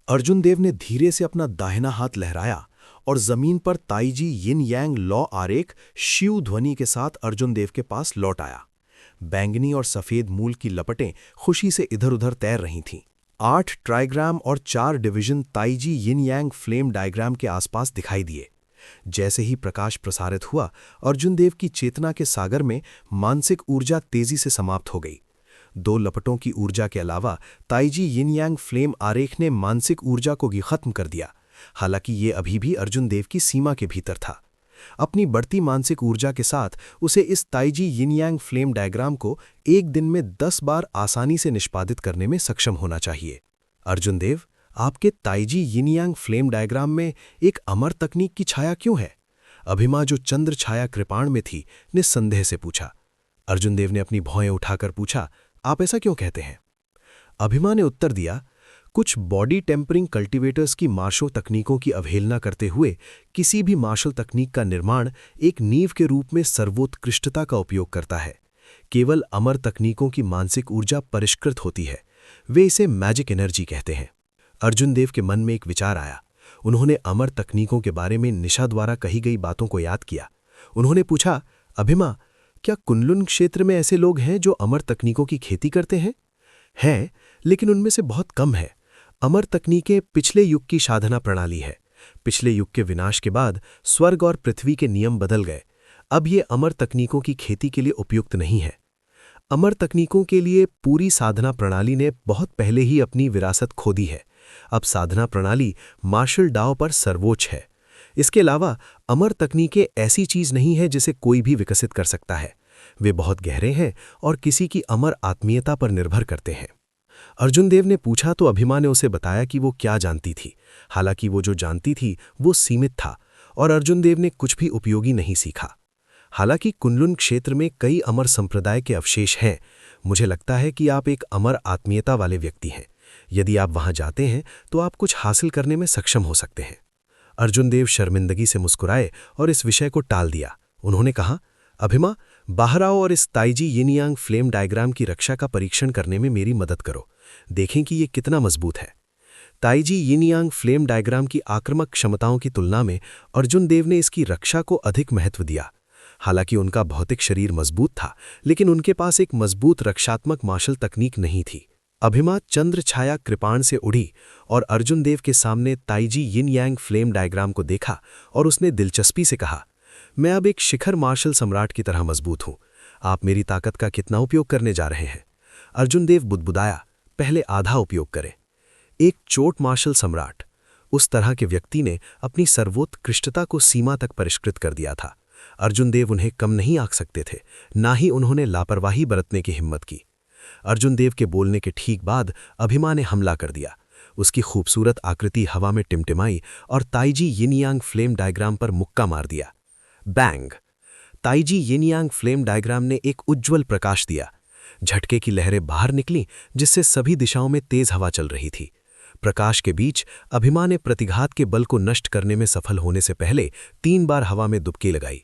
अर्जुन देव ने धीरे से अपना दाहिना हाथ लहराया और जमीन पर ताईजी यिन यांग लॉ आरेख शिव ध्वनि के साथ अर्जुन देव के पास लौट आया। बैंगनी और सफेद मूल की लपटें खुशी से इधर-उधर तैर रही थीं। 8 ट्राइग्राम और 4 डिवीजन ताईजी यिन यांग फ्लेम डायग्राम के आसपास दिखाई दिए। जैसे ही प्रकाश प्रसारित हुआ, अर्जुन देव की चेतना के सागर में मानसिक ऊर्जा तेजी से समाप्त हो गई। 2 लपटों की ऊर्जा के अलावा ताईजी यिन यांग फ्लेम आरेख ने मानसिक ऊर्जा को भी खत्म कर दिया। हालांकि ये अभी भी अर्जुन देव की सीमा के भीतर था। अपनी बढ़ती मानसिक ऊर्जा के साथ उसे इस ताईजी यिन यांग फ्लेम डायग्राम को एक दिन में 10 बार आसानी से निष्पादित करने में सक्षम होना चाहिए। अर्जुन देव, आपके ताईजी यिन यांग फ्लेम डायग्राम में एक अमर तकनीक की छाया क्यों है? अभिमा, जो चंद्र छाया कृपाण में थी, निस्संदेह से पूछा। अर्जुन देव ने अपनी भौहें उठाकर पूछा, आप ऐसा क्यों कहते हैं? अभिमा ने उत्तर दिया, कुछ बॉडी टेम्परिंग कल्टीवेटर्स की मार्शल तकनीकों की अवहेलना करते हुए किसी भी मार्शल तकनीक का निर्माण एक नींव के रूप में सर्वोत्कृष्टता का उपयोग करता है। केवल अमर तकनीकों की मानसिक ऊर्जा परिष्कृत होती है। वे इसे मैजिक एनर्जी कहते हैं। अर्जुन देव के मन में एक विचार आया। उन्होंने अमर तकनीकों के बारे में निशा द्वारा कही गई बातों को याद किया। उन्होंने पूछा, अभिमा, क्या कुनलुन क्षेत्र में ऐसे लोग हैं जो अमर तकनीकों की खेती करते हैं? हैं, लेकिन उनमें से बहुत कम है। अमर तकनीकें पिछले युग की साधना प्रणाली है। पिछले युग के विनाश के बाद स्वर्ग और पृथ्वी के नियम बदल गए। अब ये अमर तकनीकों की खेती के लिए उपयुक्त नहीं है। अमर तकनीकों के लिए पूरी साधना प्रणाली ने बहुत पहले ही अपनी विरासत खो दी है। अब साधना प्रणाली मार्शल डाओ पर सर्वोच्च है। इसके अलावा अमर तकनीकें ऐसी चीज नहीं है जिसे कोई भी विकसित कर सकता है। वे बहुत गहरे हैं और किसी की अमर आत्मीयता पर निर्भर करते हैं। अर्जुन देव ने पूछा तो अभिमा ने उसे बताया कि वो क्या जानती थी। हालांकि वो जो जानती थी वो सीमित था और अर्जुन देव ने कुछ भी उपयोगी नहीं सीखा। हालांकि कुनलुन क्षेत्र में कई अमर संप्रदाय के अवशेष हैं। मुझे लगता है कि आप एक अमर आत्मीयता वाले व्यक्ति हैं। यदि आप वहां जाते हैं तो आप कुछ हासिल करने में सक्षम हो सकते हैं। अर्जुन देव शर्मिंदगी से मुस्कुराए और इस विषय को टाल दिया। उन्होंने कहा, अभिमा, बाहर आओ और इस ताईजी यिन यांग फ्लेम डायग्राम की रक्षा का परीक्षण करने में मेरी मदद करो। देखें कि ये कितना मजबूत है। ताईजी यिन यांग फ्लेम डायग्राम की आक्रामक क्षमताओं की तुलना में अर्जुन देव ने इसकी रक्षा को अधिक महत्व दिया। हालांकि उनका भौतिक शरीर मजबूत था, लेकिन उनके पास एक मजबूत रक्षात्मक मार्शल तकनीक नहीं थी। अभिमा चंद्र छाया कृपाण से उड़ी और अर्जुन देव के सामने ताईजी यिन यांग फ्लेम डायग्राम को देखा और उसने दिलचस्पी से कहा, मैं अब एक शिखर मार्शल सम्राट की तरह मजबूत हूं। आप मेरी ताकत का कितना उपयोग करने जा रहे हैं? अर्जुन देव बुदबुदाया, पहले आधा उपयोग करें। एक चोट मार्शल सम्राट, उस तरह के व्यक्ति ने अपनी सर्वोत्कृष्टता को सीमा तक परिष्कृत कर दिया था। अर्जुन देव उन्हें कम नहीं आंक सकते थे, ना ही उन्होंने लापरवाही बरतने की हिम्मत की। अर्जुन देव के बोलने के ठीक बाद अभिमा ने हमला कर दिया। उसकी खूबसूरत आकृति हवा में टिमटिमाई और ताईजी यिन यांग फ्लेम डायग्राम पर मुक्का मार दिया। बैंग! ताईजी यिन यांग फ्लेम डायग्राम ने एक उज्ज्वल प्रकाश दिया। झटके की लहरें बाहर निकलीं, जिससे सभी दिशाओं में तेज हवा चल रही थी। प्रकाश के बीच अभिमा ने प्रतिघात के बल को नष्ट करने में सफल होने से पहले 3 बार हवा में दुबकी लगाई।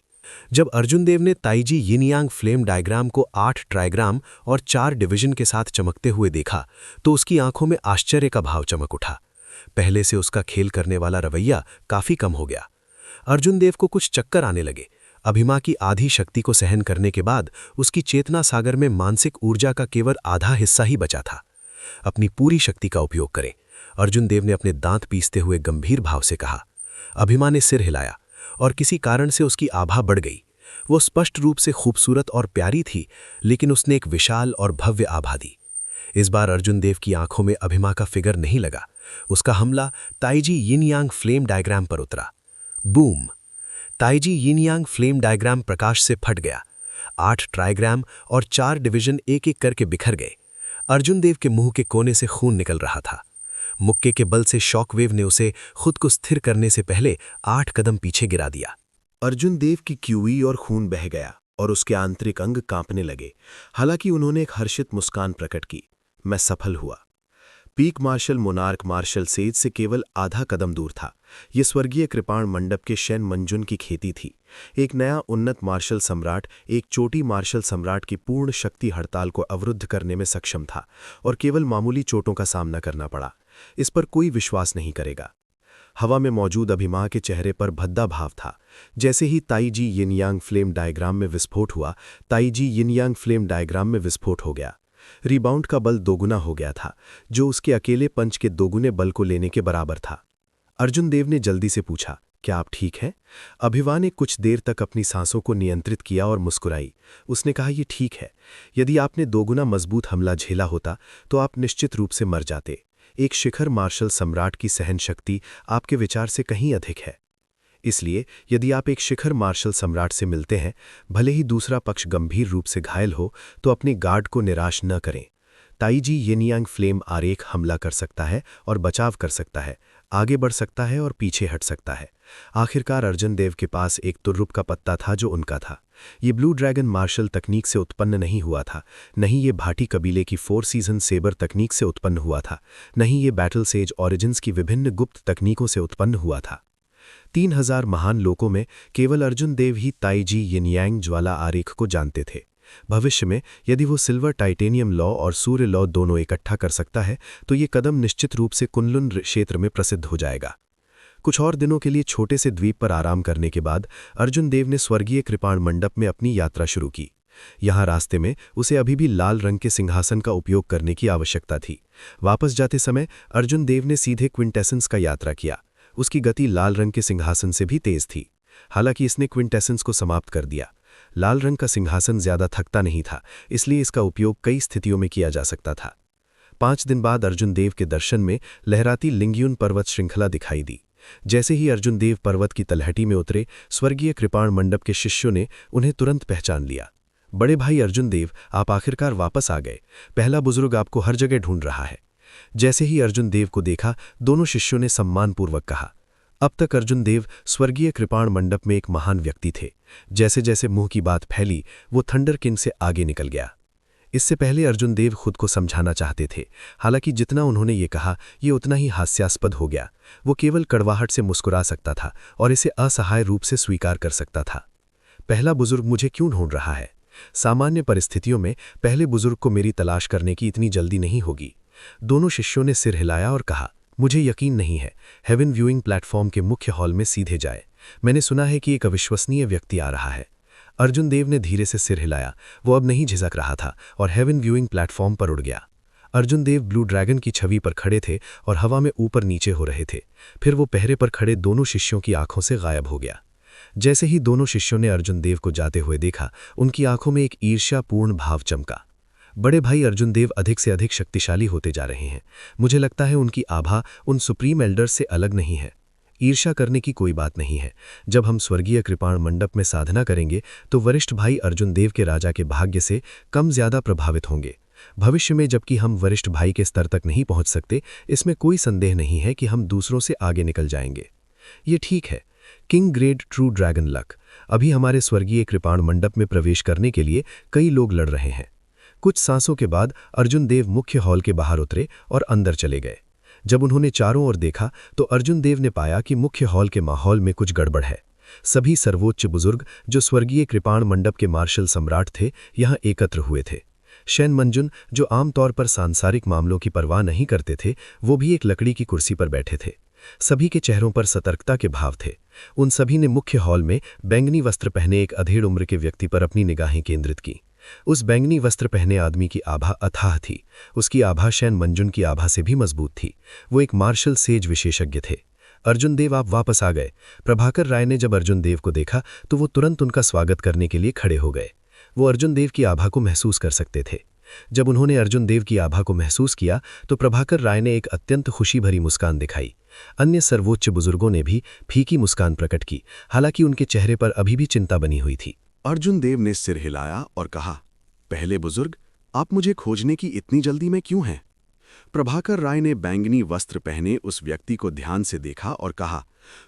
जब अर्जुन देव ने ताईजी यिन यांग फ्लेम डायग्राम को 8 ट्राइग्राम और 4 डिवीजन के साथ चमकते हुए देखा तो उसकी आंखों में आश्चर्य का भाव चमक उठा। पहले से उसका खेल करने वाला रवैया काफी कम हो गया। अर्जुन देव को कुछ चक्कर आने लगे। अभिमा की आधी शक्ति को सहन करने के बाद उसकी चेतना सागर में मानसिक ऊर्जा का केवल आधा हिस्सा ही बचा था। अपनी पूरी शक्ति का उपयोग करें, अर्जुन देव ने अपने दांत पीसते हुए गंभीर भाव से कहा। अभिमा ने सिर हिलाया और किसी कारण से उसकी आभा बढ़ गई। वो स्पष्ट रूप से खूबसूरत और प्यारी थी, लेकिन उसने एक विशाल और भव्य आभा दी। इस बार अर्जुन देव की आंखों में अभिमा का फिगर नहीं लगा। उसका हमला ताईजी यिन यांग फ्लेम डायग्राम पर उतरा। बूम! ताईजी यिन यांग फ्लेम डायग्राम प्रकाश से फट गया। 8 ट्राइग्राम और 4 डिवीजन एक एक करके बिखर गए। अर्जुन देव के मुंह के कोने से खून निकल रहा था। मुक्के के बल से शॉकवेव ने उसे खुद को स्थिर करने से पहले 8 कदम पीछे गिरा दिया। अर्जुन देव की क्यूई और खून बह गया और उसके आंतरिक अंग कांपने लगे। हालांकि उन्होंने एक हर्षित मुस्कान प्रकट की। मैं सफल हुआ। पीक मार्शल मोनार्क मार्शल सेज से केवल आधा कदम दूर था। यह स्वर्गीय कृपाण मंडप के शैन मंजुन की खेती थी। एक नया उन्नत मार्शल सम्राट एक चोटी मार्शल सम्राट की पूर्ण शक्ति हड़ताल को अवरुद्ध करने में सक्षम था और केवल मामूली चोटों का सामना करना पड़ा। इस पर कोई विश्वास नहीं करेगा। हवा में मौजूद अभिमा के चेहरे पर भद्दा भाव था। जैसे ही ताईजी यिनयांग फ्लेम डायग्राम में विस्फोट हुआ, ताईजी यिनयांग फ्लेम डायग्राम में विस्फोट हो गया। रिबाउंड का बल दोगुना हो गया था, जो उसके अकेले पंच के दोगुने बल को लेने के बराबर था। अर्जुन देव ने जल्दी से पूछा, क्या आप ठीक हैं? अभिमा ने कुछ देर तक अपनी सांसों को नियंत्रित किया और मुस्कुराई। उसने कहा, ये ठीक है। यदि आपने दोगुना मजबूत हमला झेला होता तो आप निश्चित रूप से मर जाते। एक शिखर मार्शल सम्राट की सहन शक्ति आपके विचार से कहीं अधिक है। इसलिए यदि आप एक शिखर मार्शल सम्राट से मिलते हैं, भले ही दूसरा पक्ष गंभीर रूप से घायल हो, तो अपने गार्ड को निराश न करें। ताईजी यिनयांग फ्लेम आरेख हमला कर सकता है और बचाव कर सकता है, आगे बढ़ सकता है और पीछे हट सकता है। आखिरकार अर्जुन देव के पास एक तुर्रुप का पत्ता था जो उनका था। ये ब्लू ड्रैगन मार्शल तकनीक से उत्पन्न नहीं हुआ था, नहीं ये भाटी कबीले की 4 सीजन सेबर तकनीक से उत्पन्न हुआ था, नहीं ये बैटल सेज ऑरिजिन्स की विभिन्न गुप्त तकनीकों से उत्पन्न हुआ था। 3000 महान लोगों में केवल अर्जुन देव ही ताईजी यिनयांग ज्वाला आरेख को जानते थे। भविष्य में यदि वो सिल्वर टाइटेनियम लॉ और सूर्य लॉ दोनों इकट्ठा कर सकता है तो ये कदम निश्चित रूप से कुनलुन क्षेत्र में प्रसिद्ध हो जाएगा। कुछ और दिनों के लिए छोटे से द्वीप पर आराम करने के बाद अर्जुन देव ने स्वर्गीय कृपाण मंडप में अपनी यात्रा शुरू की। यहाँ रास्ते में उसे अभी भी लाल रंग के सिंहासन का उपयोग करने की आवश्यकता थी। वापस जाते समय अर्जुन देव ने सीधे क्विंटेसेंस का यात्रा किया। उसकी गति लाल रंग के सिंहासन से भी तेज थी। हालांकि इसने क्विंटेसेंस को समाप्त कर दिया। लाल रंग का सिंहासन ज्यादा थकता नहीं था, इसलिए इसका उपयोग कई स्थितियों में किया जा सकता था। 5 दिन बाद अर्जुन देव के दर्शन में लहराती लिंग्यून पर्वत श्रृंखला दिखाई दी। जैसे ही अर्जुन देव पर्वत की तलहटी में उतरे, स्वर्गीय कृपाण मंडप के शिष्यों ने उन्हें तुरंत पहचान लिया। बड़े भाई अर्जुन देव, आप आखिरकार वापस आ गए। पहला बुजुर्ग आपको हर जगह ढूंढ रहा है। जैसे ही अर्जुन देव को देखा, दोनों शिष्यों ने सम्मानपूर्वक कहा। अब तक अर्जुन देव स्वर्गीय कृपाण मंडप में एक महान व्यक्ति थे। जैसे जैसे मुंह की बात फैली, वो थंडर किंग से आगे निकल गया। इससे पहले अर्जुन देव खुद को समझाना चाहते थे, हालांकि जितना उन्होंने ये कहा, ये उतना ही हास्यास्पद हो गया। वो केवल कड़वाहट से मुस्कुरा सकता था और इसे असहाय रूप से स्वीकार कर सकता था। पहला बुजुर्ग मुझे क्यों ढूंढ रहा है? सामान्य परिस्थितियों में पहले बुजुर्ग को मेरी तलाश करने की इतनी जल्दी नहीं होगी। दोनों शिष्यों ने सिर हिलाया और कहा, मुझे यकीन नहीं है। हेवन व्यूइंग प्लेटफॉर्म के मुख्य हॉल में सीधे जाए। मैंने सुना है कि एक अविश्वसनीय व्यक्ति आ रहा है। अर्जुन देव ने धीरे से सिर हिलाया। वो अब नहीं झिझक रहा था और हेवन व्यूइंग प्लेटफॉर्म पर उड़ गया। अर्जुन देव ब्लू ड्रैगन की छवि पर खड़े थे और हवा में ऊपर नीचे हो रहे थे। फिर वो पहरे पर खड़े दोनों शिष्यों की आंखों से गायब हो गया। जैसे ही दोनों शिष्यों ने अर्जुन देव को जाते हुए देखा, उनकी आंखों में एक ईर्ष्यापूर्ण भाव चमका। बड़े भाई अर्जुन देव अधिक से अधिक शक्तिशाली होते जा रहे हैं। मुझे लगता है उनकी आभा उन सुप्रीम एल्डर्स से अलग नहीं है। ईर्ष्या करने की कोई बात नहीं है। जब हम स्वर्गीय कृपाण मंडप में साधना करेंगे तो वरिष्ठ भाई अर्जुन देव के राजा के भाग्य से कम ज्यादा प्रभावित होंगे। भविष्य में जबकि हम वरिष्ठ भाई के स्तर तक नहीं पहुंच सकते, इसमें कोई संदेह नहीं है कि हम दूसरों से आगे निकल जाएंगे। ये ठीक है। King grade true dragon luck, अभी हमारे स्वर्गीय कृपाण मंडप में प्रवेश करने के लिए कई लोग लड़ रहे हैं। कुछ सांसों के बाद अर्जुन देव मुख्य हॉल के बाहर उतरे और अंदर चले गए। जब उन्होंने चारों ओर देखा तो अर्जुन देव ने पाया कि मुख्य हॉल के माहौल में कुछ गड़बड़ है। सभी सर्वोच्च बुजुर्ग जो स्वर्गीय कृपाण मंडप के मार्शल सम्राट थे, यहाँ एकत्र हुए थे। शैन मंजुन, जो आमतौर पर सांसारिक मामलों की परवाह नहीं करते थे, वो भी एक लकड़ी की कुर्सी पर बैठे थे। सभी के चेहरों पर सतर्कता के भाव थे। उन सभी ने मुख्य हॉल में बैंगनी वस्त्र पहने एक अधेड़ उम्र के व्यक्ति पर अपनी निगाहें केंद्रित की। उस बैंगनी वस्त्र पहने आदमी की आभा अथाह थी। उसकी आभा शैन मंजुन की आभा से भी मजबूत थी। वो एक मार्शल सेज विशेषज्ञ थे। अर्जुन देव, आप वापस आ गए। प्रभाकर राय ने जब अर्जुन देव को देखा तो वो तुरंत उनका स्वागत करने के लिए खड़े हो गए। वो अर्जुन देव की आभा को महसूस कर सकते थे। जब उन्होंने अर्जुन देव की आभा को महसूस किया तो प्रभाकर राय ने एक अत्यंत खुशी भरी मुस्कान दिखाई। अन्य सर्वोच्च बुजुर्गों ने भी फीकी मुस्कान प्रकट की, हालांकि उनके चेहरे पर अभी भी चिंता बनी हुई थी। अर्जुन देव ने सिर हिलाया और कहा, पहले बुजुर्ग, आप मुझे खोजने की इतनी जल्दी में क्यों हैं? प्रभाकर राय ने बैंगनी वस्त्र पहने उस व्यक्ति को ध्यान से देखा और कहा,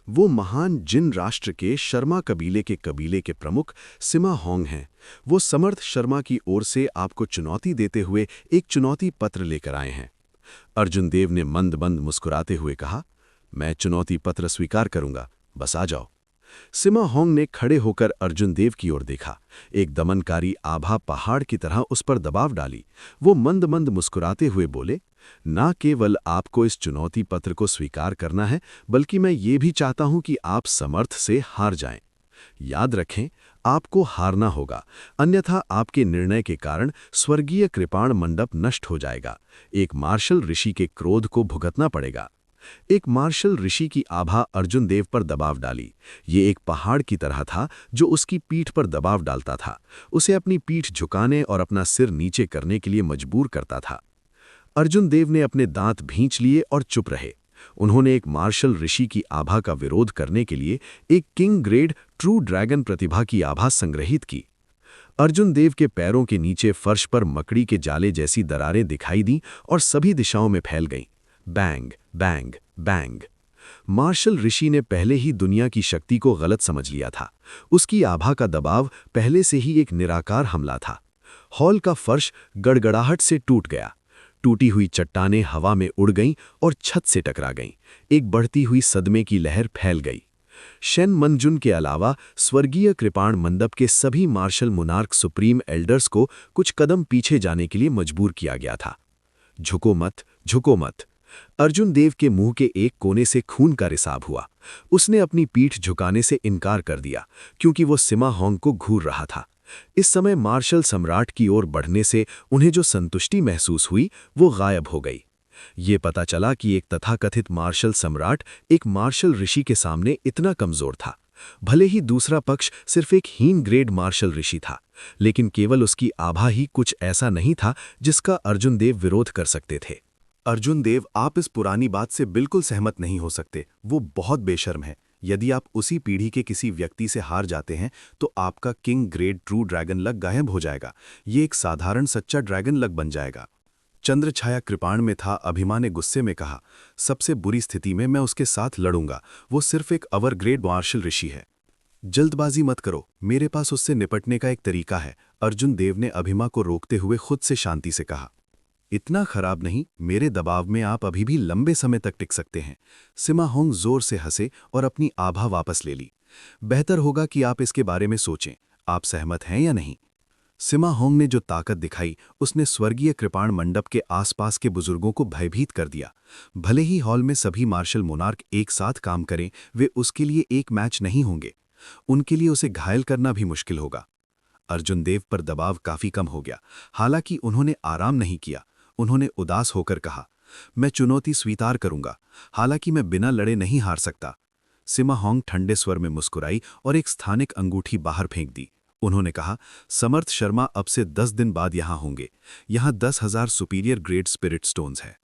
वो महान जिन राष्ट्र के शर्मा कबीले के प्रमुख सिमा होंग हैं। वो समर्थ शर्मा की ओर से आपको चुनौती देते हुए एक चुनौती पत्र लेकर आए हैं। अर्जुन देव ने मंद मंद मुस्कुराते हुए कहा, मैं चुनौती पत्र स्वीकार करूंगा, बस आ जाओ। सिमा होंग ने खड़े होकर अर्जुन देव की ओर देखा। एक दमनकारी आभा पहाड़ की तरह उस पर दबाव डाली। वो मंद मंद मुस्कुराते हुए बोले, ना केवल आपको इस चुनौती पत्र को स्वीकार करना है, बल्कि मैं ये भी चाहता हूं कि आप समर्थ से हार जाएं। याद रखें, आपको हारना होगा, अन्यथा आपके निर्णय के कारण स्वर्गीय कृपाण मंडप नष्ट हो जाएगा। एक मार्शल ऋषि के क्रोध को भुगतना पड़ेगा। एक मार्शल ऋषि की आभा अर्जुन देव पर दबाव डाली। ये एक पहाड़ की तरह था जो उसकी पीठ पर दबाव डालता था, उसे अपनी पीठ झुकाने और अपना सिर नीचे करने के लिए मजबूर करता था। अर्जुन देव ने अपने दांत भींच लिए और चुप रहे। उन्होंने एक मार्शल ऋषि की आभा का विरोध करने के लिए एक किंग ग्रेड ट्रू ड्रैगन प्रतिभा की आभा संग्रहित की। अर्जुन देव के पैरों के नीचे फर्श पर मकड़ी के जाले जैसी दरारें दिखाई दी और सभी दिशाओं में फैल गईं। Bang bang bang. मार्शल ऋषि ने पहले ही दुनिया की शक्ति को गलत समझ लिया था। उसकी आभा का दबाव पहले से ही एक निराकार हमला था। हॉल का फर्श गड़गड़ाहट से टूट गया। टूटी हुई चट्टानें हवा में उड़ गईं और छत से टकरा गईं। एक बढ़ती हुई सदमे की लहर फैल गई। शेन मंजुन के अलावा स्वर्गीय कृपाण मंडप के सभी मार्शल मुनार्क सुप्रीम एल्डर्स को कुछ कदम पीछे जाने के लिए मजबूर किया गया था। झुको मत, झुको मत। अर्जुन देव के मुंह के एक कोने से खून का रिसाव हुआ। उसने अपनी पीठ झुकाने से इनकार कर दिया, क्योंकि वो सिमा होंग को घूर रहा था। इस समय मार्शल सम्राट की ओर बढ़ने से उन्हें जो संतुष्टि महसूस हुई वो गायब हो गई। ये पता चला कि एक तथाकथित मार्शल सम्राट एक मार्शल ऋषि के सामने इतना कमजोर था। भले ही दूसरा पक्ष सिर्फ एक हीन ग्रेड मार्शल ऋषि था, लेकिन केवल उसकी आभा ही कुछ ऐसा नहीं था जिसका अर्जुन देव विरोध कर सकते थे। अर्जुन देव, आप इस पुरानी बात से बिल्कुल सहमत नहीं हो सकते। वो बहुत बेशर्म है। यदि आप उसी पीढ़ी के किसी व्यक्ति से हार जाते हैं तो आपका किंग ग्रेड ट्रू ड्रैगन लग गायब हो जाएगा। ये एक साधारण सच्चा ड्रैगन लग बन जाएगा। चंद्रछाया कृपाण में था। अभिमा ने गुस्से में कहा, सबसे बुरी स्थिति में मैं उसके साथ लड़ूंगा। वो सिर्फ एक अवर ग्रेड मार्शल ऋषि है। जल्दबाजी मत करो, मेरे पास उससे निपटने का एक तरीका है। अर्जुन देव ने अभिमा को रोकते हुए खुद से शांति से कहा, इतना खराब नहीं, मेरे दबाव में आप अभी भी लंबे समय तक टिक सकते हैं। सिमा होंग जोर से हंसे और अपनी आभा वापस ले ली। बेहतर होगा कि आप इसके बारे में सोचें। आप सहमत हैं या नहीं? सिमा होंग ने जो ताकत दिखाई, उसने स्वर्गीय कृपाण मंडप के आसपास के बुजुर्गों को भयभीत कर दिया। भले ही हॉल में सभी मार्शल मोनार्क एक साथ काम करें, वे उसके लिए एक मैच नहीं होंगे। उनके लिए उसे घायल करना भी मुश्किल होगा। अर्जुन देव पर दबाव काफी कम हो गया। हालांकि उन्होंने आराम नहीं किया। उन्होंने उदास होकर कहा, मैं चुनौती स्वीकार करूंगा, हालांकि मैं बिना लड़े नहीं हार सकता। सिमा होंग ठंडे स्वर में मुस्कुराई और एक स्थानिक अंगूठी बाहर फेंक दी। उन्होंने कहा, समर्थ शर्मा अब से 10 दिन बाद यहां होंगे। यहां 10,000 सुपीरियर ग्रेड स्पिरिट स्टोन्स है।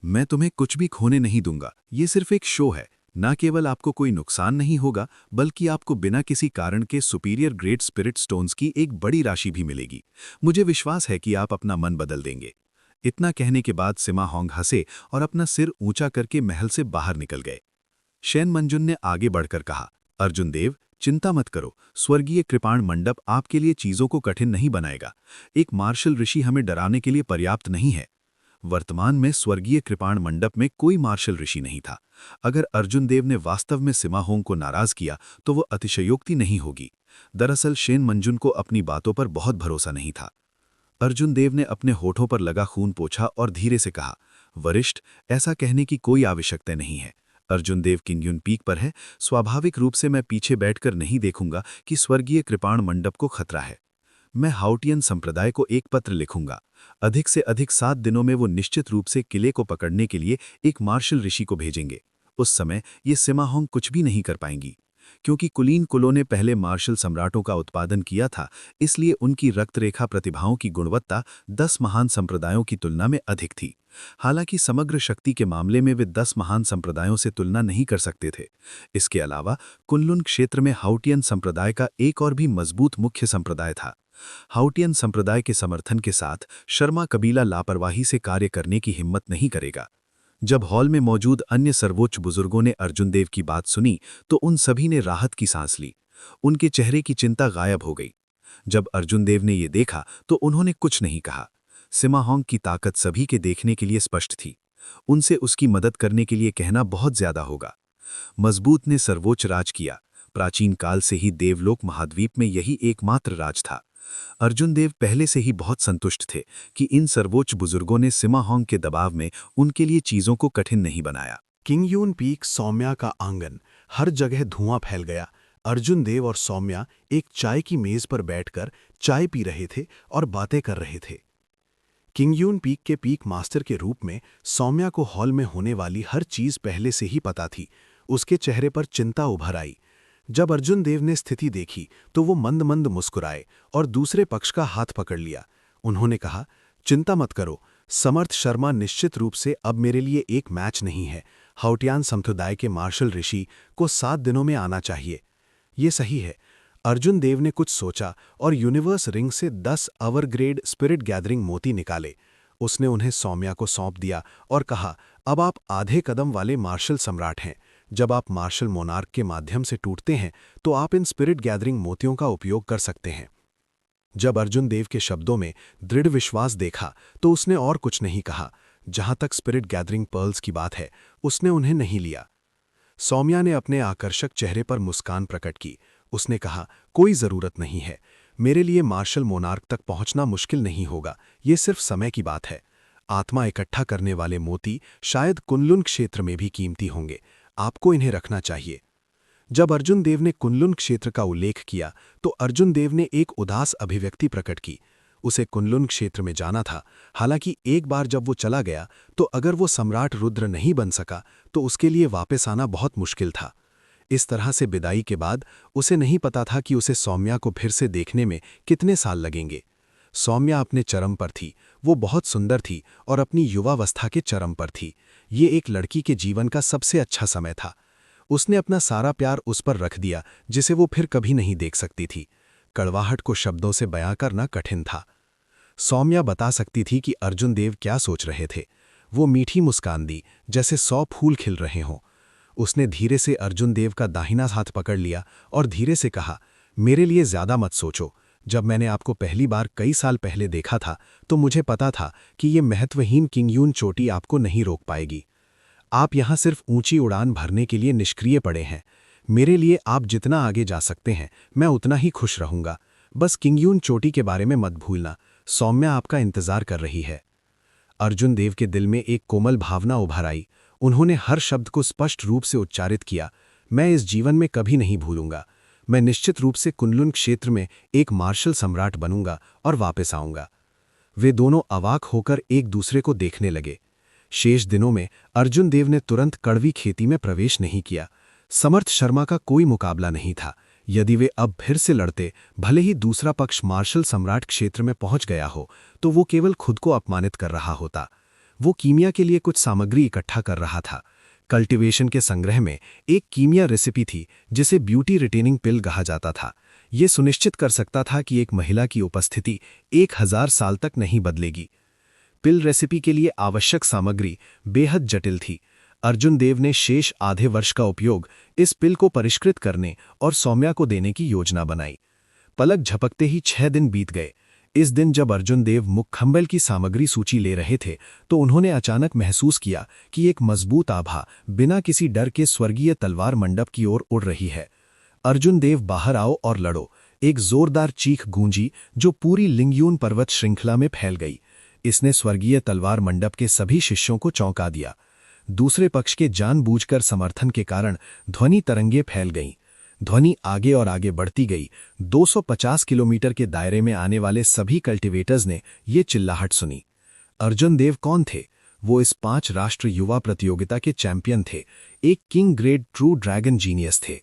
मैं तुम्हें कुछ भी खोने नहीं दूंगा। ये सिर्फ एक शो है। न केवल आपको कोई नुकसान नहीं होगा, बल्कि आपको बिना किसी कारण के सुपीरियर ग्रेड स्पिरिट स्टोन्स की एक बड़ी राशि भी मिलेगी। मुझे विश्वास है कि आप अपना मन बदल देंगे। इतना कहने के बाद सिमा होंग हंसे और अपना सिर ऊंचा करके महल से बाहर निकल गए। शेन मंजुन ने आगे बढ़कर कहा, अर्जुन देव, चिंता मत करो। स्वर्गीय कृपाण मंडप आपके लिए चीजों को कठिन नहीं बनाएगा। एक मार्शल ऋषि हमें डराने के लिए पर्याप्त नहीं है। वर्तमान में स्वर्गीय कृपाण मंडप में कोई मार्शल ऋषि नहीं था। अगर अर्जुन देव ने वास्तव में सिमा होंग को नाराज किया तो वो अतिशयोक्ति नहीं होगी। दरअसल शेन मंजुन को अपनी बातों पर बहुत भरोसा नहीं था। अर्जुन देव ने अपने होठों पर लगा खून पोंछा और धीरे से कहा, वरिष्ठ, ऐसा कहने की कोई आवश्यकता नहीं है। अर्जुन देव किंग्युन पीक पर है। स्वाभाविक रूप से मैं पीछे बैठकर नहीं देखूंगा कि स्वर्गीय कृपाण मंडप को खतरा है। मैं हाउटियन संप्रदाय को एक पत्र लिखूंगा। अधिक से अधिक 7 दिनों में वो निश्चित रूप से किले को पकड़ने के लिए एक मार्शल ऋषि को भेजेंगे। उस समय ये सिमा होंग कुछ भी नहीं कर पाएंगी। क्योंकि कुलीन कुलों ने पहले मार्शल सम्राटों का उत्पादन किया था, इसलिए उनकी रक्तरेखा प्रतिभाओं की गुणवत्ता 10 महान संप्रदायों की तुलना में अधिक थी। हालांकि समग्र शक्ति के मामले में वे 10 महान संप्रदायों से तुलना नहीं कर सकते थे। इसके अलावा कुनलुन क्षेत्र में हाउटियन संप्रदाय का एक और भी मजबूत मुख्य संप्रदाय था। हाउटियन संप्रदाय के समर्थन के साथ शर्मा कबीला लापरवाही से कार्य करने की हिम्मत नहीं करेगा। जब हॉल में मौजूद अन्य सर्वोच्च बुजुर्गों ने अर्जुन देव की बात सुनी तो उन सभी ने राहत की सांस ली। उनके चेहरे की चिंता गायब हो गई। जब अर्जुन देव ने ये देखा तो उन्होंने कुछ नहीं कहा। सिमा होंग की ताकत सभी के देखने के लिए स्पष्ट थी। उनसे उसकी मदद करने के लिए कहना बहुत ज्यादा होगा। मजबूत ने सर्वोच्च राज किया, प्राचीन काल से ही देवलोक महाद्वीप में यही एकमात्र राज था। अर्जुन देव पहले से ही बहुत संतुष्ट थे कि इन सर्वोच्च बुजुर्गों ने सिमा होंग के दबाव में उनके लिए चीजों को कठिन नहीं बनाया। किंगयून पीक, सौम्या का आंगन, हर जगह धुआं फैल गया। अर्जुन देव और सौम्या एक चाय की मेज पर बैठकर चाय पी रहे थे और बातें कर रहे थे। किंगयून पीक के पीक मास्टर के रूप में सौम्या को हॉल में होने वाली हर चीज पहले से ही पता थी। उसके चेहरे पर चिंता उभर आई। जब अर्जुन देव ने स्थिति देखी तो वो मंद मंद मुस्कुराए और दूसरे पक्ष का हाथ पकड़ लिया। उन्होंने कहा, चिंता मत करो, समर्थ शर्मा निश्चित रूप से अब मेरे लिए एक मैच नहीं है। हाउटियान संप्रदाय के मार्शल ऋषि को 7 दिनों में आना चाहिए। ये सही है। अर्जुन देव ने कुछ सोचा और यूनिवर्स रिंग से 10 अवर ग्रेड स्पिरिट गैदरिंग मोती निकाले। उसने उन्हें सौम्या को सौंप दिया और कहा, अब आप आधे कदम वाले मार्शल सम्राट हैं। जब आप मार्शल मोनार्क के माध्यम से टूटते हैं तो आप इन स्पिरिट गैदरिंग मोतियों का उपयोग कर सकते हैं। जब अर्जुन देव के शब्दों में दृढ़ विश्वास देखा तो उसने और कुछ नहीं कहा। जहां तक स्पिरिट गैदरिंग पर्ल्स की बात है, उसने उन्हें नहीं लिया। सौम्या ने अपने आकर्षक चेहरे पर मुस्कान प्रकट की। उसने कहा, कोई जरूरत नहीं है। मेरे लिए मार्शल मोनार्क तक पहुंचना मुश्किल नहीं होगा, ये सिर्फ समय की बात है। आत्मा इकट्ठा करने वाले मोती शायद कुनलुन क्षेत्र में भी कीमती होंगे। आपको इन्हें रखना चाहिए। जब अर्जुन देव ने कुनलुन क्षेत्र का उल्लेख किया तो अर्जुन देव ने एक उदास अभिव्यक्ति प्रकट की। उसे कुनलुन क्षेत्र में जाना था। हालांकि एक बार जब वो चला गया तो अगर वो सम्राट रुद्र नहीं बन सका तो उसके लिए वापस आना बहुत मुश्किल था। इस तरह से विदाई के बाद उसे नहीं पता था कि उसे सौम्या को फिर से देखने में कितने साल लगेंगे। सौम्या अपने चरम पर थी। वो बहुत सुंदर थी और अपनी युवावस्था के चरम पर थी। ये एक लड़की के जीवन का सबसे अच्छा समय था। उसने अपना सारा प्यार उस पर रख दिया जिसे वो फिर कभी नहीं देख सकती थी। कड़वाहट को शब्दों से बयां करना कठिन था। सौम्या बता सकती थी कि अर्जुन देव क्या सोच रहे थे। वो मीठी मुस्कान दी जैसे 100 फूल खिल रहे हों। उसने धीरे से अर्जुन देव का दाहिना हाथ पकड़ लिया और धीरे से कहा, मेरे लिए ज्यादा मत सोचो। जब मैंने आपको पहली बार कई साल पहले देखा था तो मुझे पता था कि ये महत्वहीन किंगयून चोटी आपको नहीं रोक पाएगी। आप यहाँ सिर्फ ऊंची उड़ान भरने के लिए निष्क्रिय पड़े हैं। मेरे लिए आप जितना आगे जा सकते हैं मैं उतना ही खुश रहूंगा। बस किंगयून चोटी के बारे में मत भूलना। सौम्या आपका इंतजार कर रही है। अर्जुन देव के दिल में एक कोमल भावना उभर आई। उन्होंने हर शब्द को स्पष्ट रूप से उच्चारित किया, मैं इस जीवन में कभी नहीं भूलूंगा। मैं निश्चित रूप से कुनलुन क्षेत्र में एक मार्शल सम्राट बनूंगा और वापस आऊंगा। वे दोनों अवाक होकर एक दूसरे को देखने लगे। शेष दिनों में अर्जुन देव ने तुरंत कड़वी खेती में प्रवेश नहीं किया। समर्थ शर्मा का कोई मुकाबला नहीं था। यदि वे अब फिर से लड़ते, भले ही दूसरा पक्ष मार्शल सम्राट क्षेत्र में पहुंच गया हो, तो वो केवल खुद को अपमानित कर रहा होता। वो कीमिया के लिए कुछ सामग्री इकट्ठा कर रहा था। कल्टीवेशन के संग्रह में एक कीमिया रेसिपी थी जिसे ब्यूटी रिटेनिंग पिल कहा जाता था। ये सुनिश्चित कर सकता था कि एक महिला की उपस्थिति 1000 साल तक नहीं बदलेगी। पिल रेसिपी के लिए आवश्यक सामग्री बेहद जटिल थी। अर्जुन देव ने शेष आधे वर्ष का उपयोग इस पिल को परिष्कृत करने और सौम्या को देने की योजना बनाई। पलक झपकते ही 6 दिन बीत गए। इस दिन जब अर्जुन देव मुखखंबल की सामग्री सूची ले रहे थे तो उन्होंने अचानक महसूस किया कि एक मजबूत आभा बिना किसी डर के स्वर्गीय तलवार मंडप की ओर उड़ रही है। अर्जुन देव, बाहर आओ और लड़ो। एक जोरदार चीख गूंजी जो पूरी लिंगयून पर्वत श्रृंखला में फैल गई। इसने स्वर्गीय तलवार मंडप के सभी शिष्यों को चौंका दिया। दूसरे पक्ष के जानबूझकर समर्थन के कारण ध्वनि तरंगें फैल गईं। ध्वनि आगे और आगे बढ़ती गई। 250 किलोमीटर के दायरे में आने वाले सभी कल्टीवेटर्स ने ये चिल्लाहट सुनी। अर्जुन देव कौन थे? वो इस 5 राष्ट्र युवा प्रतियोगिता के चैंपियन थे। एक king grade true dragon genius थे।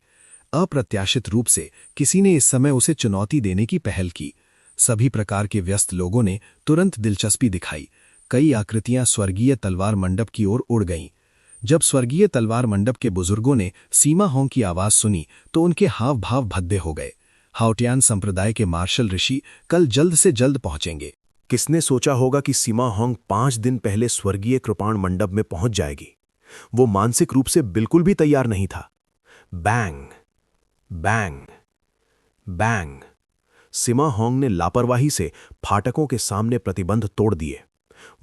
अप्रत्याशित रूप से किसी ने इस समय उसे चुनौती देने की पहल की। सभी प्रकार के व्यस्त लोगों ने तुरंत दिलचस्पी दिखाई। कई आकृतियां स्वर्गीय तलवार मंडप की ओर उड़ गईं। जब स्वर्गीय तलवार मंडप के बुजुर्गों ने सीमा होंग की आवाज सुनी तो उनके हाव भाव भद्दे हो गए। हाउटियान संप्रदाय के मार्शल ऋषि कल जल्द से जल्द पहुंचेंगे। किसने सोचा होगा कि सीमा होंग 5 दिन पहले स्वर्गीय कृपाण मंडप में पहुंच जाएगी? वो मानसिक रूप से बिल्कुल भी तैयार नहीं था। Bang bang bang. Sima Hong ने लापरवाही से फाटकों के सामने प्रतिबंध तोड़ दिए।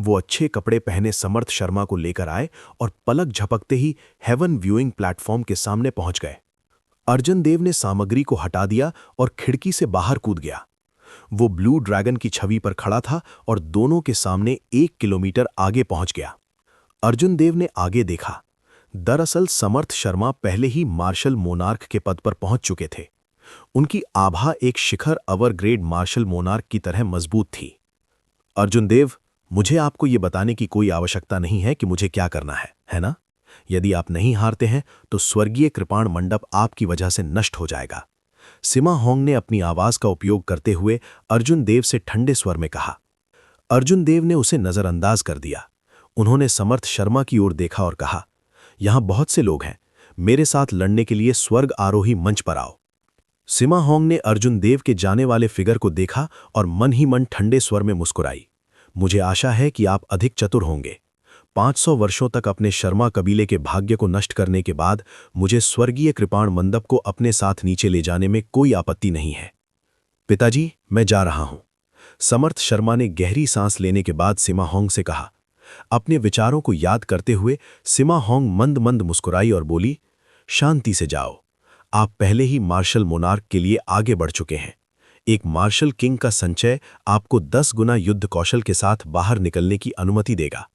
वो अच्छे कपड़े पहने समर्थ शर्मा को लेकर आए और पलक झपकते ही हेवन व्यूइंग प्लेटफॉर्म के सामने पहुंच गए। अर्जुन देव ने सामग्री को हटा दिया और खिड़की से बाहर कूद गया। वो ब्लू ड्रैगन की छवि पर खड़ा था और दोनों के सामने 1 किलोमीटर आगे पहुंच गया। अर्जुन देव ने आगे देखा। दरअसल समर्थ शर्मा पहले ही मार्शल मोनार्क के पद पर पहुंच चुके थे। उनकी आभा एक शिखर अवर ग्रेड मार्शल मोनार्क की तरह मजबूत थी। अर्जुन देव, मुझे आपको ये बताने की कोई आवश्यकता नहीं है कि मुझे क्या करना है ना? यदि आप नहीं हारते हैं तो स्वर्गीय कृपाण मंडप आपकी वजह से नष्ट हो जाएगा। सिमा होंग ने अपनी आवाज का उपयोग करते हुए अर्जुन देव से ठंडे स्वर में कहा। अर्जुन देव ने उसे नजरअंदाज कर दिया। उन्होंने समर्थ शर्मा की ओर देखा और कहा, यहां बहुत से लोग हैं, मेरे साथ लड़ने के लिए स्वर्ग आरोही मंच पर आओ। सिमा होंग ने अर्जुन देव के जाने वाले फिगर को देखा और मन ही मन ठंडे स्वर में मुस्कुराई। मुझे आशा है कि आप अधिक चतुर होंगे। 500 वर्षों तक अपने शर्मा कबीले के भाग्य को नष्ट करने के बाद मुझे स्वर्गीय कृपाण मंडप को अपने साथ नीचे ले जाने में कोई आपत्ति नहीं है। पिताजी, मैं जा रहा हूं। समर्थ शर्मा ने गहरी सांस लेने के बाद सिमा होंग से कहा। अपने विचारों को याद करते हुए सिमा होंग मंद मंद मुस्कुराई और बोली, शांति से जाओ। आप पहले ही मार्शल मोनार्क के लिए आगे बढ़ चुके हैं। एक मार्शल किंग का संचय आपको 10 गुना युद्ध कौशल के साथ बाहर निकलने की अनुमति देगा।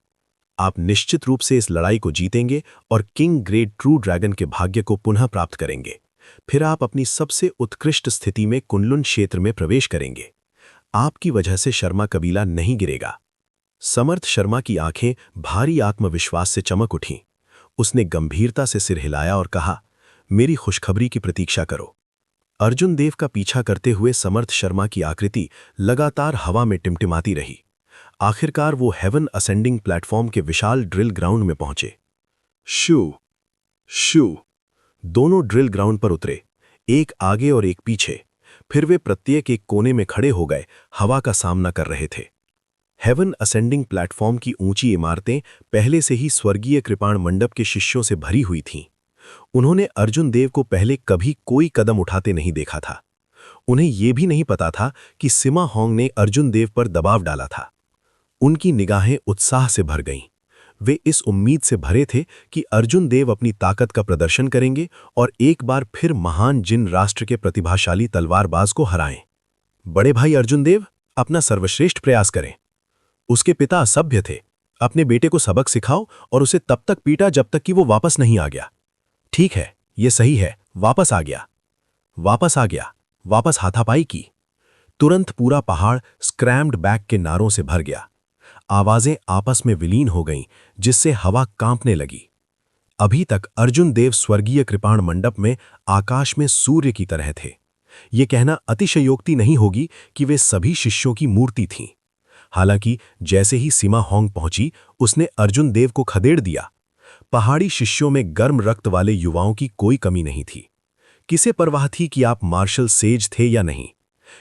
आप निश्चित रूप से इस लड़ाई को जीतेंगे और किंग ग्रेड ट्रू ड्रैगन के भाग्य को पुनः प्राप्त करेंगे। फिर आप अपनी सबसे उत्कृष्ट स्थिति में कुनलुन क्षेत्र में प्रवेश करेंगे। आपकी वजह से शर्मा कबीला नहीं गिरेगा। समर्थ शर्मा की आंखें भारी आत्मविश्वास से चमक उठीं। उसने गंभीरता से सिर हिलाया और कहा, मेरी खुशखबरी की प्रतीक्षा करो। अर्जुन देव का पीछा करते हुए समर्थ शर्मा की आकृति लगातार हवा में टिमटिमाती रही। आखिरकार वो हेवन असेंडिंग प्लेटफॉर्म के विशाल ड्रिल ग्राउंड में पहुंचे। शू शू दोनों ड्रिल ग्राउंड पर उतरे, एक आगे और एक पीछे। फिर वे प्रत्येक एक कोने में खड़े हो गए, हवा का सामना कर रहे थे। हेवन असेंडिंग प्लेटफॉर्म की ऊंची इमारतें पहले से ही स्वर्गीय कृपाण मंडप के शिष्यों से भरी हुई थीं। उन्होंने अर्जुन देव को पहले कभी कोई कदम उठाते नहीं देखा था। उन्हें यह भी नहीं पता था कि सिमा होंग ने अर्जुन देव पर दबाव डाला था। उनकी निगाहें उत्साह से भर गईं। वे इस उम्मीद से भरे थे कि अर्जुन देव अपनी ताकत का प्रदर्शन करेंगे और एक बार फिर महान जिन राष्ट्र के प्रतिभाशाली तलवारबाज को हराएं। बड़े भाई अर्जुन देव, अपना सर्वश्रेष्ठ प्रयास करें। उसके पिता असभ्य थे। अपने बेटे को सबक सिखाओ और उसे तब तक पीटा जब तक कि वो वापस नहीं आ गया। ठीक है, ये सही है, वापस आ गया, वापस आ गया, वापस हाथापाई की। तुरंत पूरा पहाड़ स्क्रैम्ड बैक के नारों से भर गया। आवाजें आपस में विलीन हो गईं, जिससे हवा कांपने लगी। अभी तक अर्जुन देव स्वर्गीय कृपाण मंडप में आकाश में सूर्य की तरह थे। ये कहना अतिशयोक्ति नहीं होगी कि वे सभी शिष्यों की मूर्ति थीं। हालांकि जैसे ही सिमा होंग पहुंची, उसने अर्जुन देव को खदेड़ दिया। पहाड़ी शिष्यों में गर्म रक्त वाले युवाओं की कोई कमी नहीं थी। किसे परवाह थी कि आप मार्शल सेज थे या नहीं?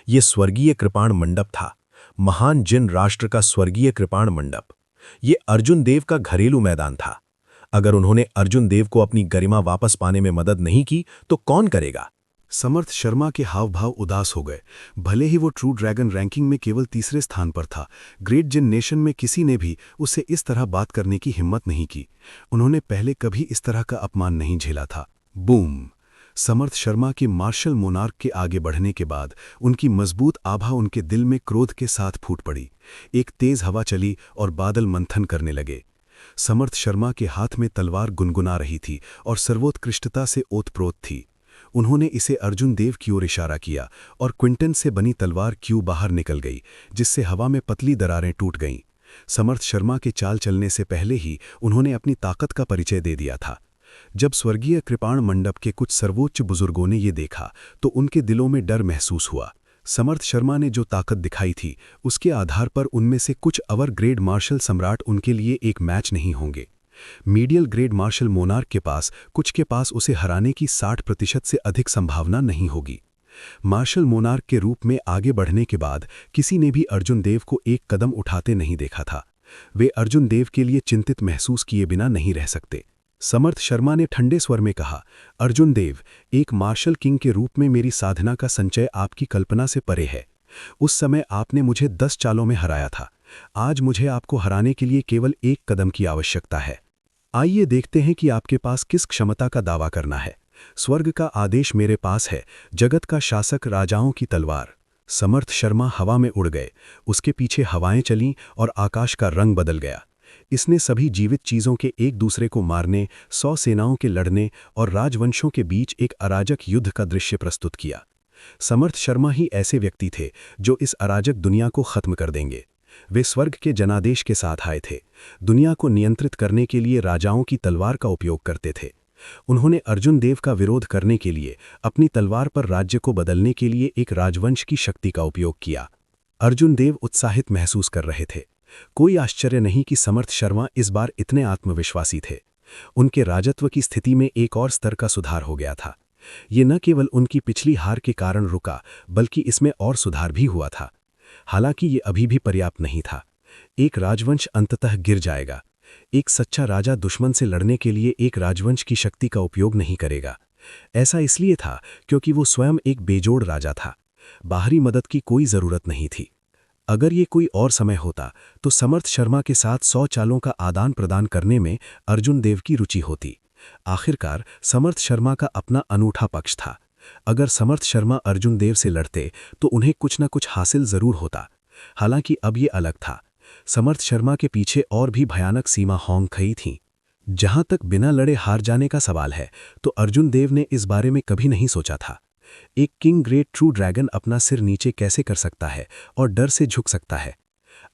ये स्वर्गीय कृपाण मंडप था, महान जिन राष्ट्र का स्वर्गीय कृपाण मंडप। ये अर्जुन देव का घरेलू मैदान था। अगर उन्होंने अर्जुन देव को अपनी गरिमा वापस पाने में मदद नहीं की तो कौन करेगा? समर्थ शर्मा के हाव भाव उदास हो गए। भले ही वो ट्रू ड्रैगन रैंकिंग में केवल तीसरे स्थान पर था, ग्रेट जिन नेशन में किसी ने भी उसे इस तरह बात करने की हिम्मत नहीं की। उन्होंने पहले कभी इस तरह का अपमान नहीं झेला था। बूम! समर्थ शर्मा के मार्शल मोनार्क के आगे बढ़ने के बाद उनकी मजबूत आभा उनके दिल में क्रोध के साथ फूट पड़ी। एक तेज हवा चली और बादल मंथन करने लगे। समर्थ शर्मा के हाथ में तलवार गुनगुना रही थी और सर्वोत्कृष्टता से ओतप्रोत थी। उन्होंने इसे अर्जुन देव की ओर इशारा किया और क्विंटन से बनी तलवार क्यों बाहर निकल गई, जिससे हवा में पतली दरारें टूट गईं। समर्थ शर्मा के चाल चलने से पहले ही उन्होंने अपनी ताकत का परिचय दे दिया था। जब स्वर्गीय कृपाण मंडप के कुछ सर्वोच्च बुजुर्गों ने ये देखा तो उनके दिलों में डर महसूस हुआ। समर्थ शर्मा ने जो ताकत दिखाई थी, उसके आधार पर उनमें से कुछ अवर ग्रेड मार्शल सम्राट उनके लिए एक मैच नहीं होंगे। मीडियल ग्रेड मार्शल मोनार्क के पास कुछ के पास उसे हराने की 60% से अधिक संभावना नहीं होगी। मार्शल मोनार्क के रूप में आगे बढ़ने के बाद किसी ने भी अर्जुन देव को एक कदम उठाते नहीं देखा था। वे अर्जुन देव के लिए चिंतित महसूस किए बिना नहीं रह सकते। समर्थ शर्मा ने ठंडे स्वर में कहा, अर्जुन देव, एक मार्शल किंग के रूप में मेरी साधना का संचय आपकी कल्पना से परे है। उस समय आपने मुझे 10 चालों में हराया था। आज मुझे आपको हराने के लिए केवल एक कदम की आवश्यकता है। आइए देखते हैं कि आपके पास किस क्षमता का दावा करना है। स्वर्ग का आदेश मेरे पास है, जगत का शासक राजाओं की तलवार। समर्थ शर्मा हवा में उड़ गए, उसके पीछे हवाएं चलीं और आकाश का रंग बदल गया। इसने सभी जीवित चीज़ों के एक दूसरे को मारने, 100 सेनाओं के लड़ने और राजवंशों के बीच एक अराजक युद्ध का दृश्य प्रस्तुत किया। समर्थ शर्मा ही ऐसे व्यक्ति थे जो इस अराजक दुनिया को खत्म कर देंगे। वे स्वर्ग के जनादेश के साथ आए थे, दुनिया को नियंत्रित करने के लिए राजाओं की तलवार का उपयोग करते थे। उन्होंने अर्जुन देव का विरोध करने के लिए अपनी तलवार पर राज्य को बदलने के लिए एक राजवंश की शक्ति का उपयोग किया। अर्जुन देव उत्साहित महसूस कर रहे थे। कोई आश्चर्य नहीं कि समर्थ शर्मा इस बार इतने आत्मविश्वासी थे। उनके राजत्व की स्थिति में एक और स्तर का सुधार हो गया था। ये न केवल उनकी पिछली हार के कारण रुका, बल्कि इसमें और सुधार भी हुआ था। हालांकि ये अभी भी पर्याप्त नहीं था। एक राजवंश अंततः गिर जाएगा। एक सच्चा राजा दुश्मन से लड़ने के लिए एक राजवंश की शक्ति का उपयोग नहीं करेगा। ऐसा इसलिए था क्योंकि वो स्वयं एक बेजोड़ राजा था। बाहरी मदद की कोई ज़रूरत नहीं थी। अगर ये कोई और समय होता तो समर्थ शर्मा के साथ 100 चालों का आदान प्रदान करने में अर्जुन देव की रुचि होती। आखिरकार समर्थ शर्मा का अपना अनूठा पक्ष था। अगर समर्थ शर्मा अर्जुन देव से लड़ते तो उन्हें कुछ न कुछ हासिल जरूर होता। हालांकि अब ये अलग था। समर्थ शर्मा के पीछे और भी भयानक सीमा होंग खई थी। जहां तक बिना लड़े हार जाने का सवाल है, तो अर्जुन देव ने इस बारे में कभी नहीं सोचा था। एक किंग ग्रेट ट्रू ड्रैगन अपना सिर नीचे कैसे कर सकता है और डर से झुक सकता है?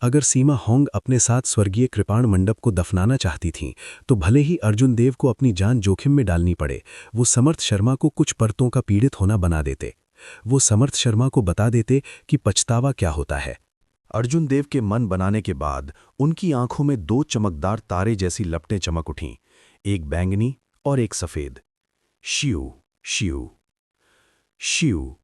अगर सीमा होंग अपने साथ स्वर्गीय कृपाण मंडप को दफनाना चाहती थीं, तो भले ही अर्जुन देव को अपनी जान जोखिम में डालनी पड़े, वो समर्थ शर्मा को कुछ परतों का पीड़ित होना बना देते। वो समर्थ शर्मा को बता देते कि पछतावा क्या होता है। अर्जुन देव के मन बनाने के बाद उनकी आंखों में 2 चमकदार तारे जैसी लपटें चमक उठीं, एक बैंगनी और एक सफेद। शिव शिव शिव।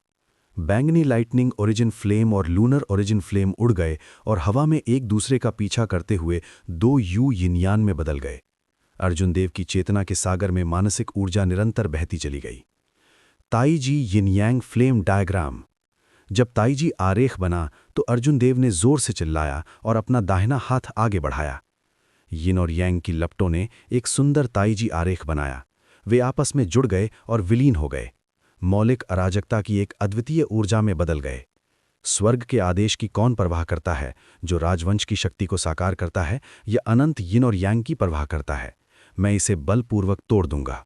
बैंगनी लाइटनिंग ओरिजिन फ्लेम और लूनर ओरिजिन फ्लेम उड़ गए और हवा में एक दूसरे का पीछा करते हुए 2 यू यिनयान में बदल गए। अर्जुन देव की चेतना के सागर में मानसिक ऊर्जा निरंतर बहती चली गई। ताईजी यिनयांग फ्लेम डायग्राम। जब ताईजी आरेख बना तो अर्जुन देव ने जोर से चिल्लाया और अपना दाहिना हाथ आगे बढ़ाया। यिन और यांग की लपटों ने एक सुंदर ताईजी आरेख बनाया। वे आपस में जुड़ गए और विलीन हो गए, मौलिक अराजकता की एक अद्वितीय ऊर्जा में बदल गए। स्वर्ग के आदेश की कौन परवाह करता है, जो राजवंश की शक्ति को साकार करता है या अनंत यिन और यांग की परवाह करता है? मैं इसे बलपूर्वक तोड़ दूंगा।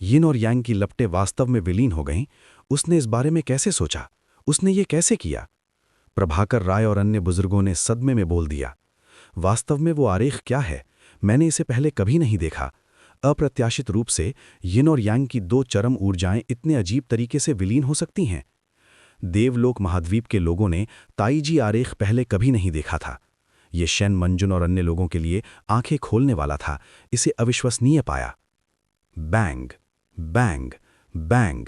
यिन और यांग की लपटें वास्तव में विलीन हो गईं। उसने इस बारे में कैसे सोचा? उसने ये कैसे किया? प्रभाकर राय और अन्य बुजुर्गों ने सदमे में बोल दिया, वास्तव में वो आरेख क्या है? मैंने इसे पहले कभी नहीं देखा। अप्रत्याशित रूप से यिन और यांग की 2 चरम ऊर्जाएं इतने अजीब तरीके से विलीन हो सकती हैं। देवलोक महाद्वीप के लोगों ने ताईजी आरेख पहले कभी नहीं देखा था। ये शेन मंजुन और अन्य लोगों के लिए आंखें खोलने वाला था। इसे अविश्वसनीय पाया। Bang bang bang.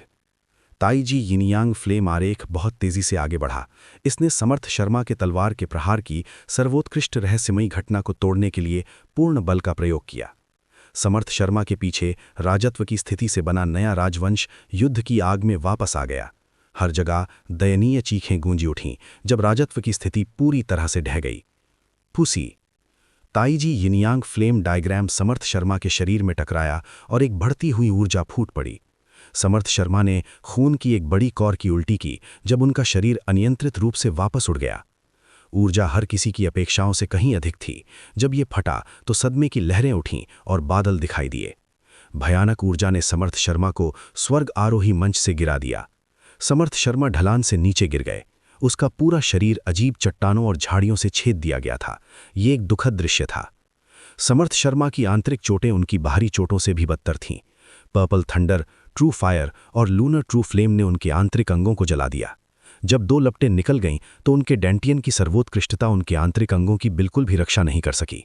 Taiji yin yang flame आरेख बहुत तेजी से आगे बढ़ा। इसने समर्थ शर्मा के तलवार के प्रहार की सर्वोत्कृष्ट रहस्यमयी घटना को तोड़ने के लिए पूर्ण बल का प्रयोग किया। समर्थ शर्मा के पीछे राजत्व की स्थिति से बना नया राजवंश युद्ध की आग में वापस आ गया। हर जगह दयनीय चीखें गूंजी उठीं जब राजत्व की स्थिति पूरी तरह से ढह गई। फूसी। ताईजी यिनयांग फ्लेम डायग्राम समर्थ शर्मा के शरीर में टकराया और एक बढ़ती हुई ऊर्जा फूट पड़ी। समर्थ शर्मा ने खून की एक बड़ी कौर की उल्टी की जब उनका शरीर अनियंत्रित रूप से वापस उड़ गया। ऊर्जा हर किसी की अपेक्षाओं से कहीं अधिक थी। जब ये फटा तो सदमे की लहरें उठीं और बादल दिखाई दिए। भयानक ऊर्जा ने समर्थ शर्मा को स्वर्ग आरोही मंच से गिरा दिया। समर्थ शर्मा ढलान से नीचे गिर गए। उसका पूरा शरीर अजीब चट्टानों और झाड़ियों से छेद दिया गया था। ये एक दुखद दृश्य था। समर्थ शर्मा की आंतरिक चोटें उनकी बाहरी चोटों से भी बदतर थीं। पर्पल थंडर, ट्रू फायर और लूनर ट्रू फ्लेम ने उनके आंतरिक अंगों को जला दिया। जब 2 लपटें निकल गईं तो उनके डेंटियन की सर्वोत्कृष्टता उनके आंतरिक अंगों की बिल्कुल भी रक्षा नहीं कर सकी।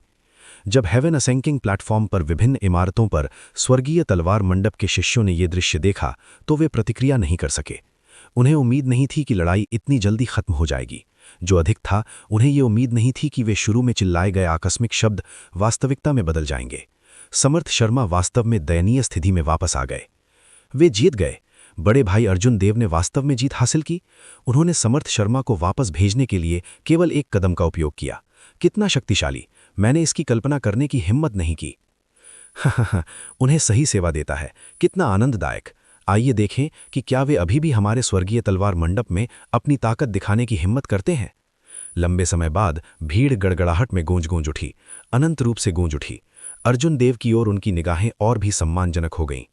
जब हेवन असेंकिंग प्लेटफॉर्म पर विभिन्न इमारतों पर स्वर्गीय तलवार मंडप के शिष्यों ने यह दृश्य देखा तो वे प्रतिक्रिया नहीं कर सके। उन्हें उम्मीद नहीं थी कि लड़ाई इतनी जल्दी खत्म हो जाएगी। जो अधिक था, उन्हें ये उम्मीद नहीं थी कि वे शुरू में चिल्लाए गए आकस्मिक शब्द वास्तविकता में बदल जाएंगे। समर्थ शर्मा वास्तव में दयनीय स्थिति में वापस आ गए। वे जीत गए। बड़े भाई अर्जुन देव ने वास्तव में जीत हासिल की। उन्होंने समर्थ शर्मा को वापस भेजने के लिए केवल एक कदम का उपयोग किया। कितना शक्तिशाली! मैंने इसकी कल्पना करने की हिम्मत नहीं की। उन्हें सही सेवा देता है। कितना आनंददायक! आइए देखें कि क्या वे अभी भी हमारे स्वर्गीय तलवार मंडप में अपनी ताकत दिखाने की हिम्मत करते हैं। लंबे समय बाद भीड़ गड़गड़ाहट में गूंज गूंज उठी, अनंत रूप से गूंज उठी। अर्जुन देव की ओर उनकी निगाहें और भी सम्मानजनक हो गईं।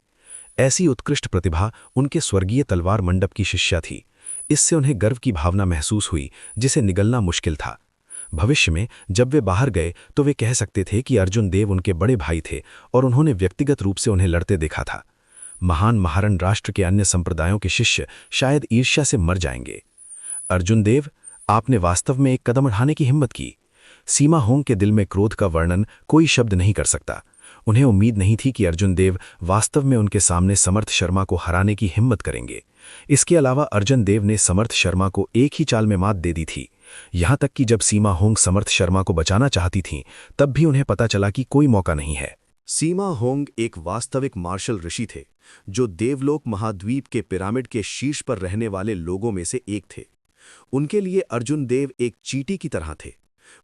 ऐसी उत्कृष्ट प्रतिभा उनके स्वर्गीय तलवार मंडप की शिष्या थी। इससे उन्हें गर्व की भावना महसूस हुई, जिसे निगलना मुश्किल था। भविष्य में जब वे बाहर गए तो वे कह सकते थे कि अर्जुन देव उनके बड़े भाई थे और उन्होंने व्यक्तिगत रूप से उन्हें लड़ते देखा था। महान महारण राष्ट्र के अन्य संप्रदायों के शिष्य शायद ईर्ष्या से मर जाएंगे। अर्जुन देव, आपने वास्तव में एक कदम उठाने की हिम्मत की। सीमा होंग के दिल में क्रोध का वर्णन कोई शब्द नहीं कर सकता। उन्हें उम्मीद नहीं थी कि अर्जुन देव वास्तव में उनके सामने समर्थ शर्मा को हराने की हिम्मत करेंगे। इसके अलावा अर्जुन देव ने समर्थ शर्मा को एक ही चाल में मात दे दी थी। यहां तक कि जब सीमा होंग समर्थ शर्मा को बचाना चाहती थीं, तब भी उन्हें पता चला कि कोई मौका नहीं है। सीमा होंग एक वास्तविक मार्शल ऋषि थे, जो देवलोक महाद्वीप के पिरामिड के शीर्ष पर रहने वाले लोगों में से एक थे। उनके लिए अर्जुन देव एक चींटी की तरह थे।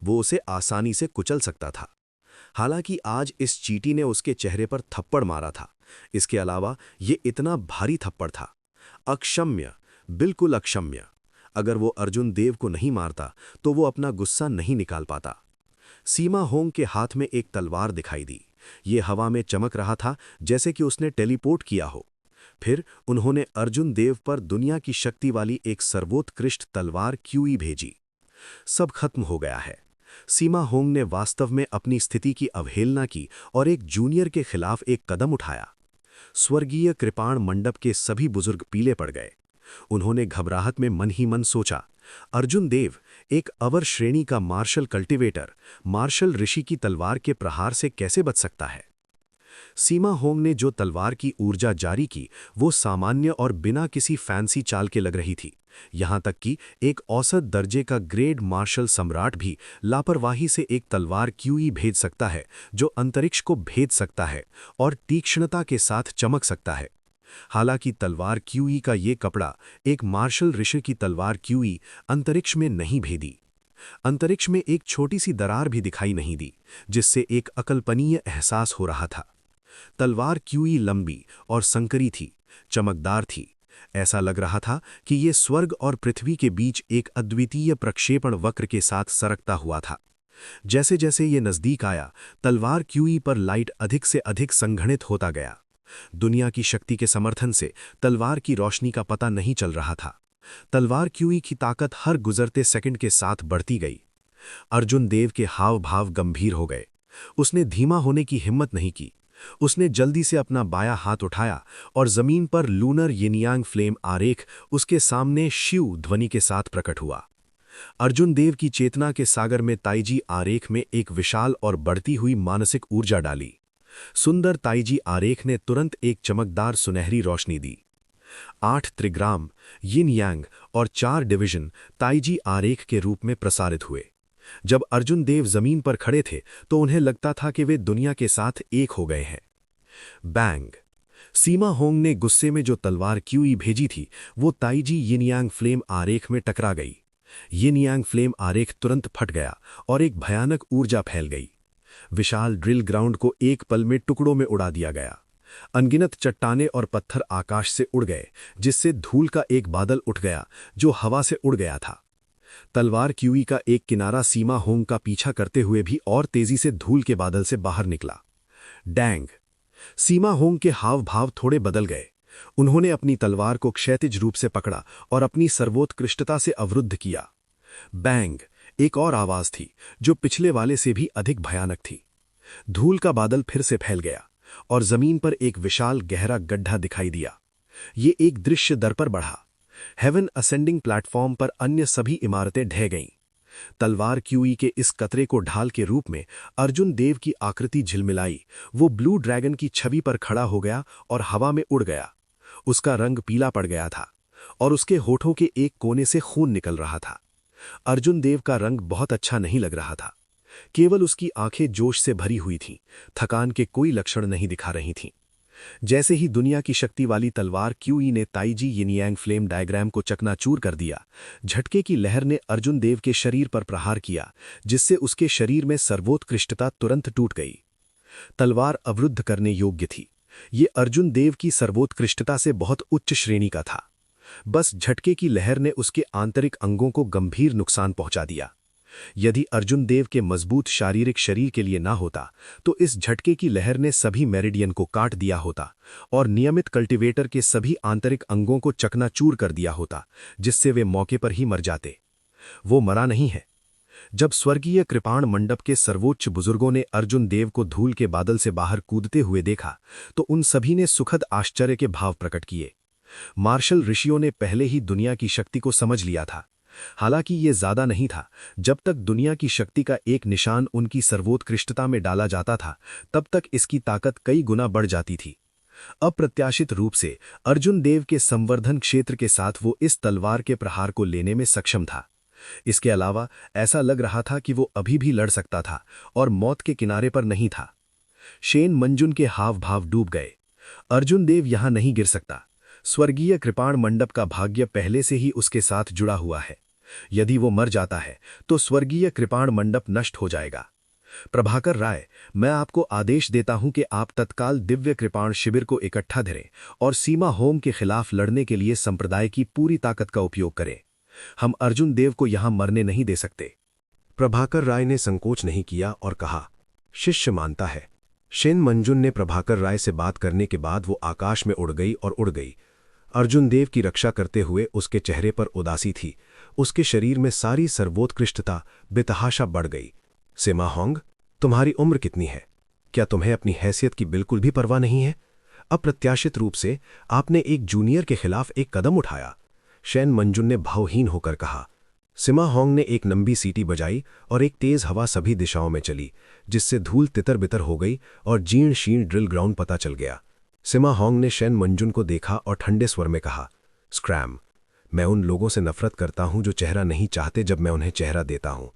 वो उसे आसानी से कुचल सकता था। हालांकि आज इस चींटी ने उसके चेहरे पर थप्पड़ मारा था। इसके अलावा ये इतना भारी थप्पड़ था, अक्षम्य, बिल्कुल अक्षम्य। अगर वो अर्जुन देव को नहीं मारता तो वो अपना गुस्सा नहीं निकाल पाता। सीमा होंग के हाथ में एक तलवार दिखाई दी। ये हवा में चमक रहा था, जैसे कि उसने टेलीपोर्ट किया हो। फिर उन्होंने अर्जुन देव पर दुनिया की शक्ति वाली एक सर्वोत्कृष्ट तलवार क्यूई भेजी। सब खत्म हो गया है। सीमा होंग ने वास्तव में अपनी स्थिति की अवहेलना की और एक जूनियर के खिलाफ एक कदम उठाया। स्वर्गीय कृपाण मंडप के सभी बुजुर्ग पीले पड़ गए। उन्होंने घबराहट में मन ही मन सोचा, अर्जुन देव, एक अवर श्रेणी का मार्शल कल्टिवेटर, मार्शल ऋषि की तलवार के प्रहार से कैसे बच सकता है। सीमा होंग ने जो तलवार की ऊर्जा जारी की, वो सामान्य और बिना किसी फैंसी चाल के लग रही थी। यहां तक कि एक औसत दर्जे का ग्रेड मार्शल सम्राट भी लापरवाही से एक तलवार क्यूई भेज सकता है, जो अंतरिक्ष को भेद सकता है और तीक्ष्णता के साथ चमक सकता है। हालांकि तलवार क्यूई का ये कपड़ा एक मार्शल ऋषि की तलवार क्यूई अंतरिक्ष में नहीं भेदी। अंतरिक्ष में एक छोटी सी दरार भी दिखाई नहीं दी, जिससे एक अकल्पनीय एहसास हो रहा था। तलवार क्यूई लंबी और संकरी थी, चमकदार थी। ऐसा लग रहा था कि ये स्वर्ग और पृथ्वी के बीच एक अद्वितीय प्रक्षेपण वक्र के साथ सरकता हुआ था। जैसे जैसे ये नजदीक आया, तलवार क्यूई पर लाइट अधिक से अधिक संघनित होता गया। दुनिया की शक्ति के समर्थन से तलवार की रोशनी का पता नहीं चल रहा था। तलवार क्यूई की ताकत हर गुजरते सेकंड के साथ बढ़ती गई। अर्जुन देव के हाव भाव गंभीर हो गए। उसने धीमा होने की हिम्मत नहीं की। उसने जल्दी से अपना बायां हाथ उठाया और जमीन पर लूनर यिनयांग फ्लेम आरेख उसके सामने शिव ध्वनि के साथ प्रकट हुआ। अर्जुन देव की चेतना के सागर में ताइजी आरेख में एक विशाल और बढ़ती हुई मानसिक ऊर्जा डाली। सुंदर ताइजी आरेख ने तुरंत एक चमकदार सुनहरी रोशनी दी। 8 त्रिग्राम, यिन यांग और 4 डिवीजन ताइजी आरेख के रूप में प्रसारित हुए। जब अर्जुन देव जमीन पर खड़े थे तो उन्हें लगता था कि वे दुनिया के साथ एक हो गए हैं। बैंग! सीमा होंग ने गुस्से में जो तलवार क्यूई भेजी थी, वो ताइजी यिनयांग फ्लेम आरेख में टकरा गई। यिनयांग फ्लेम आरेख तुरंत फट गया और एक भयानक ऊर्जा फैल गई। विशाल ड्रिल ग्राउंड को एक पल में टुकड़ों में उड़ा दिया गया। अनगिनत चट्टानें और पत्थर आकाश से उड़ गए, जिससे धूल का एक बादल उठ गया जो हवा से उड़ गया था। तलवार क्यूई का एक किनारा सीमा होंग का पीछा करते हुए भी और तेजी से धूल के बादल से बाहर निकला। डैंग! सीमा होंग के हाव भाव थोड़े बदल गए। उन्होंने अपनी तलवार को क्षैतिज रूप से पकड़ा और अपनी सर्वोत्कृष्टता से अवरुद्ध किया। बैंग! एक और आवाज थी जो पिछले वाले से भी अधिक भयानक थी। धूल का बादल फिर से फैल गया और जमीन पर एक विशाल गहरा गड्ढा दिखाई दिया। ये एक दृश्य दर पर बढ़ा। हेवन असेंडिंग प्लेटफॉर्म पर अन्य सभी इमारतें ढह गईं। तलवार क्यूई के इस कतरे को ढाल के रूप में अर्जुन देव की आकृति झिलमिलाई। वो ब्लू ड्रैगन की छवि पर खड़ा हो गया और हवा में उड़ गया। उसका रंग पीला पड़ गया था और उसके होठों के एक कोने से खून निकल रहा था। अर्जुन देव का रंग बहुत अच्छा नहीं लग रहा था। केवल उसकी आंखें जोश से भरी हुई थीं, थकान के कोई लक्षण नहीं दिखा रही थीं। जैसे ही दुनिया की शक्ति वाली तलवार क्यूई ने ताइजी यिनयांग फ्लेम डायग्राम को चकनाचूर कर दिया, झटके की लहर ने अर्जुन देव के शरीर पर प्रहार किया, जिससे उसके शरीर में सर्वोत्कृष्टता तुरंत टूट गई। तलवार अवरुद्ध करने योग्य थी, ये अर्जुन देव की सर्वोत्कृष्टता से बहुत उच्च श्रेणी का था। बस झटके की लहर ने उसके आंतरिक अंगों को गंभीर नुकसान पहुंचा दिया। यदि अर्जुन देव के मजबूत शारीरिक शरीर के लिए ना होता तो इस झटके की लहर ने सभी मेरिडियन को काट दिया होता और नियमित कल्टीवेटर के सभी आंतरिक अंगों को चकनाचूर कर दिया होता, जिससे वे मौके पर ही मर जाते। वो मरा नहीं है। जब स्वर्गीय कृपाण मंडप के सर्वोच्च बुजुर्गों ने अर्जुन देव को धूल के बादल से बाहर कूदते हुए देखा तो उन सभी ने सुखद आश्चर्य के भाव प्रकट किए। मार्शल ऋषियों ने पहले ही दुनिया की शक्ति को समझ लिया था। हालांकि ये ज्यादा नहीं था। जब तक दुनिया की शक्ति का एक निशान उनकी सर्वोत्कृष्टता में डाला जाता था, तब तक इसकी ताकत कई गुना बढ़ जाती थी। अप्रत्याशित रूप से अर्जुन देव के संवर्धन क्षेत्र के साथ वो इस तलवार के प्रहार को लेने में सक्षम था। इसके अलावा ऐसा लग रहा था कि वो अभी भी लड़ सकता था और मौत के किनारे पर नहीं था। शेन मंजुन के हाव भाव डूब गए। अर्जुन देव यहां नहीं गिर सकता। स्वर्गीय कृपाण मंडप का भाग्य पहले से ही उसके साथ जुड़ा हुआ है। यदि वो मर जाता है तो स्वर्गीय कृपाण मंडप नष्ट हो जाएगा। प्रभाकर राय, मैं आपको आदेश देता हूं कि आप तत्काल दिव्य कृपाण शिविर को इकट्ठा धरें और सीमा होम के खिलाफ लड़ने के लिए संप्रदाय की पूरी ताकत का उपयोग करें। हम अर्जुन देव को यहां मरने नहीं दे सकते। प्रभाकर राय ने संकोच नहीं किया और कहा, शिष्य मानता है। शेन मंजुन ने प्रभाकर राय से बात करने के बाद वो आकाश में उड़ गई और उड़ गई। अर्जुन देव की रक्षा करते हुए उसके चेहरे पर उदासी थी। उसके शरीर में सारी सर्वोत्कृष्टता बेतहाशा बढ़ गई। सिमा होंग, तुम्हारी उम्र कितनी है? क्या तुम्हें अपनी हैसियत की बिल्कुल भी परवाह नहीं है? अप्रत्याशित रूप से आपने एक जूनियर के खिलाफ एक कदम उठाया। शेन मंजुन ने भावहीन होकर कहा। सिमा होंग ने एक लंबी सीटी बजाई और एक तेज हवा सभी दिशाओं में चली, जिससे धूल तितर बितर हो गई और जीर्ण शीर्ण ड्रिल ग्राउंड पता चल गया। सिमा होंग ने शेन मंजुन को देखा और ठंडे स्वर में कहा, स्क्रैम, मैं उन लोगों से नफरत करता हूं जो चेहरा नहीं चाहते जब मैं उन्हें चेहरा देता हूं।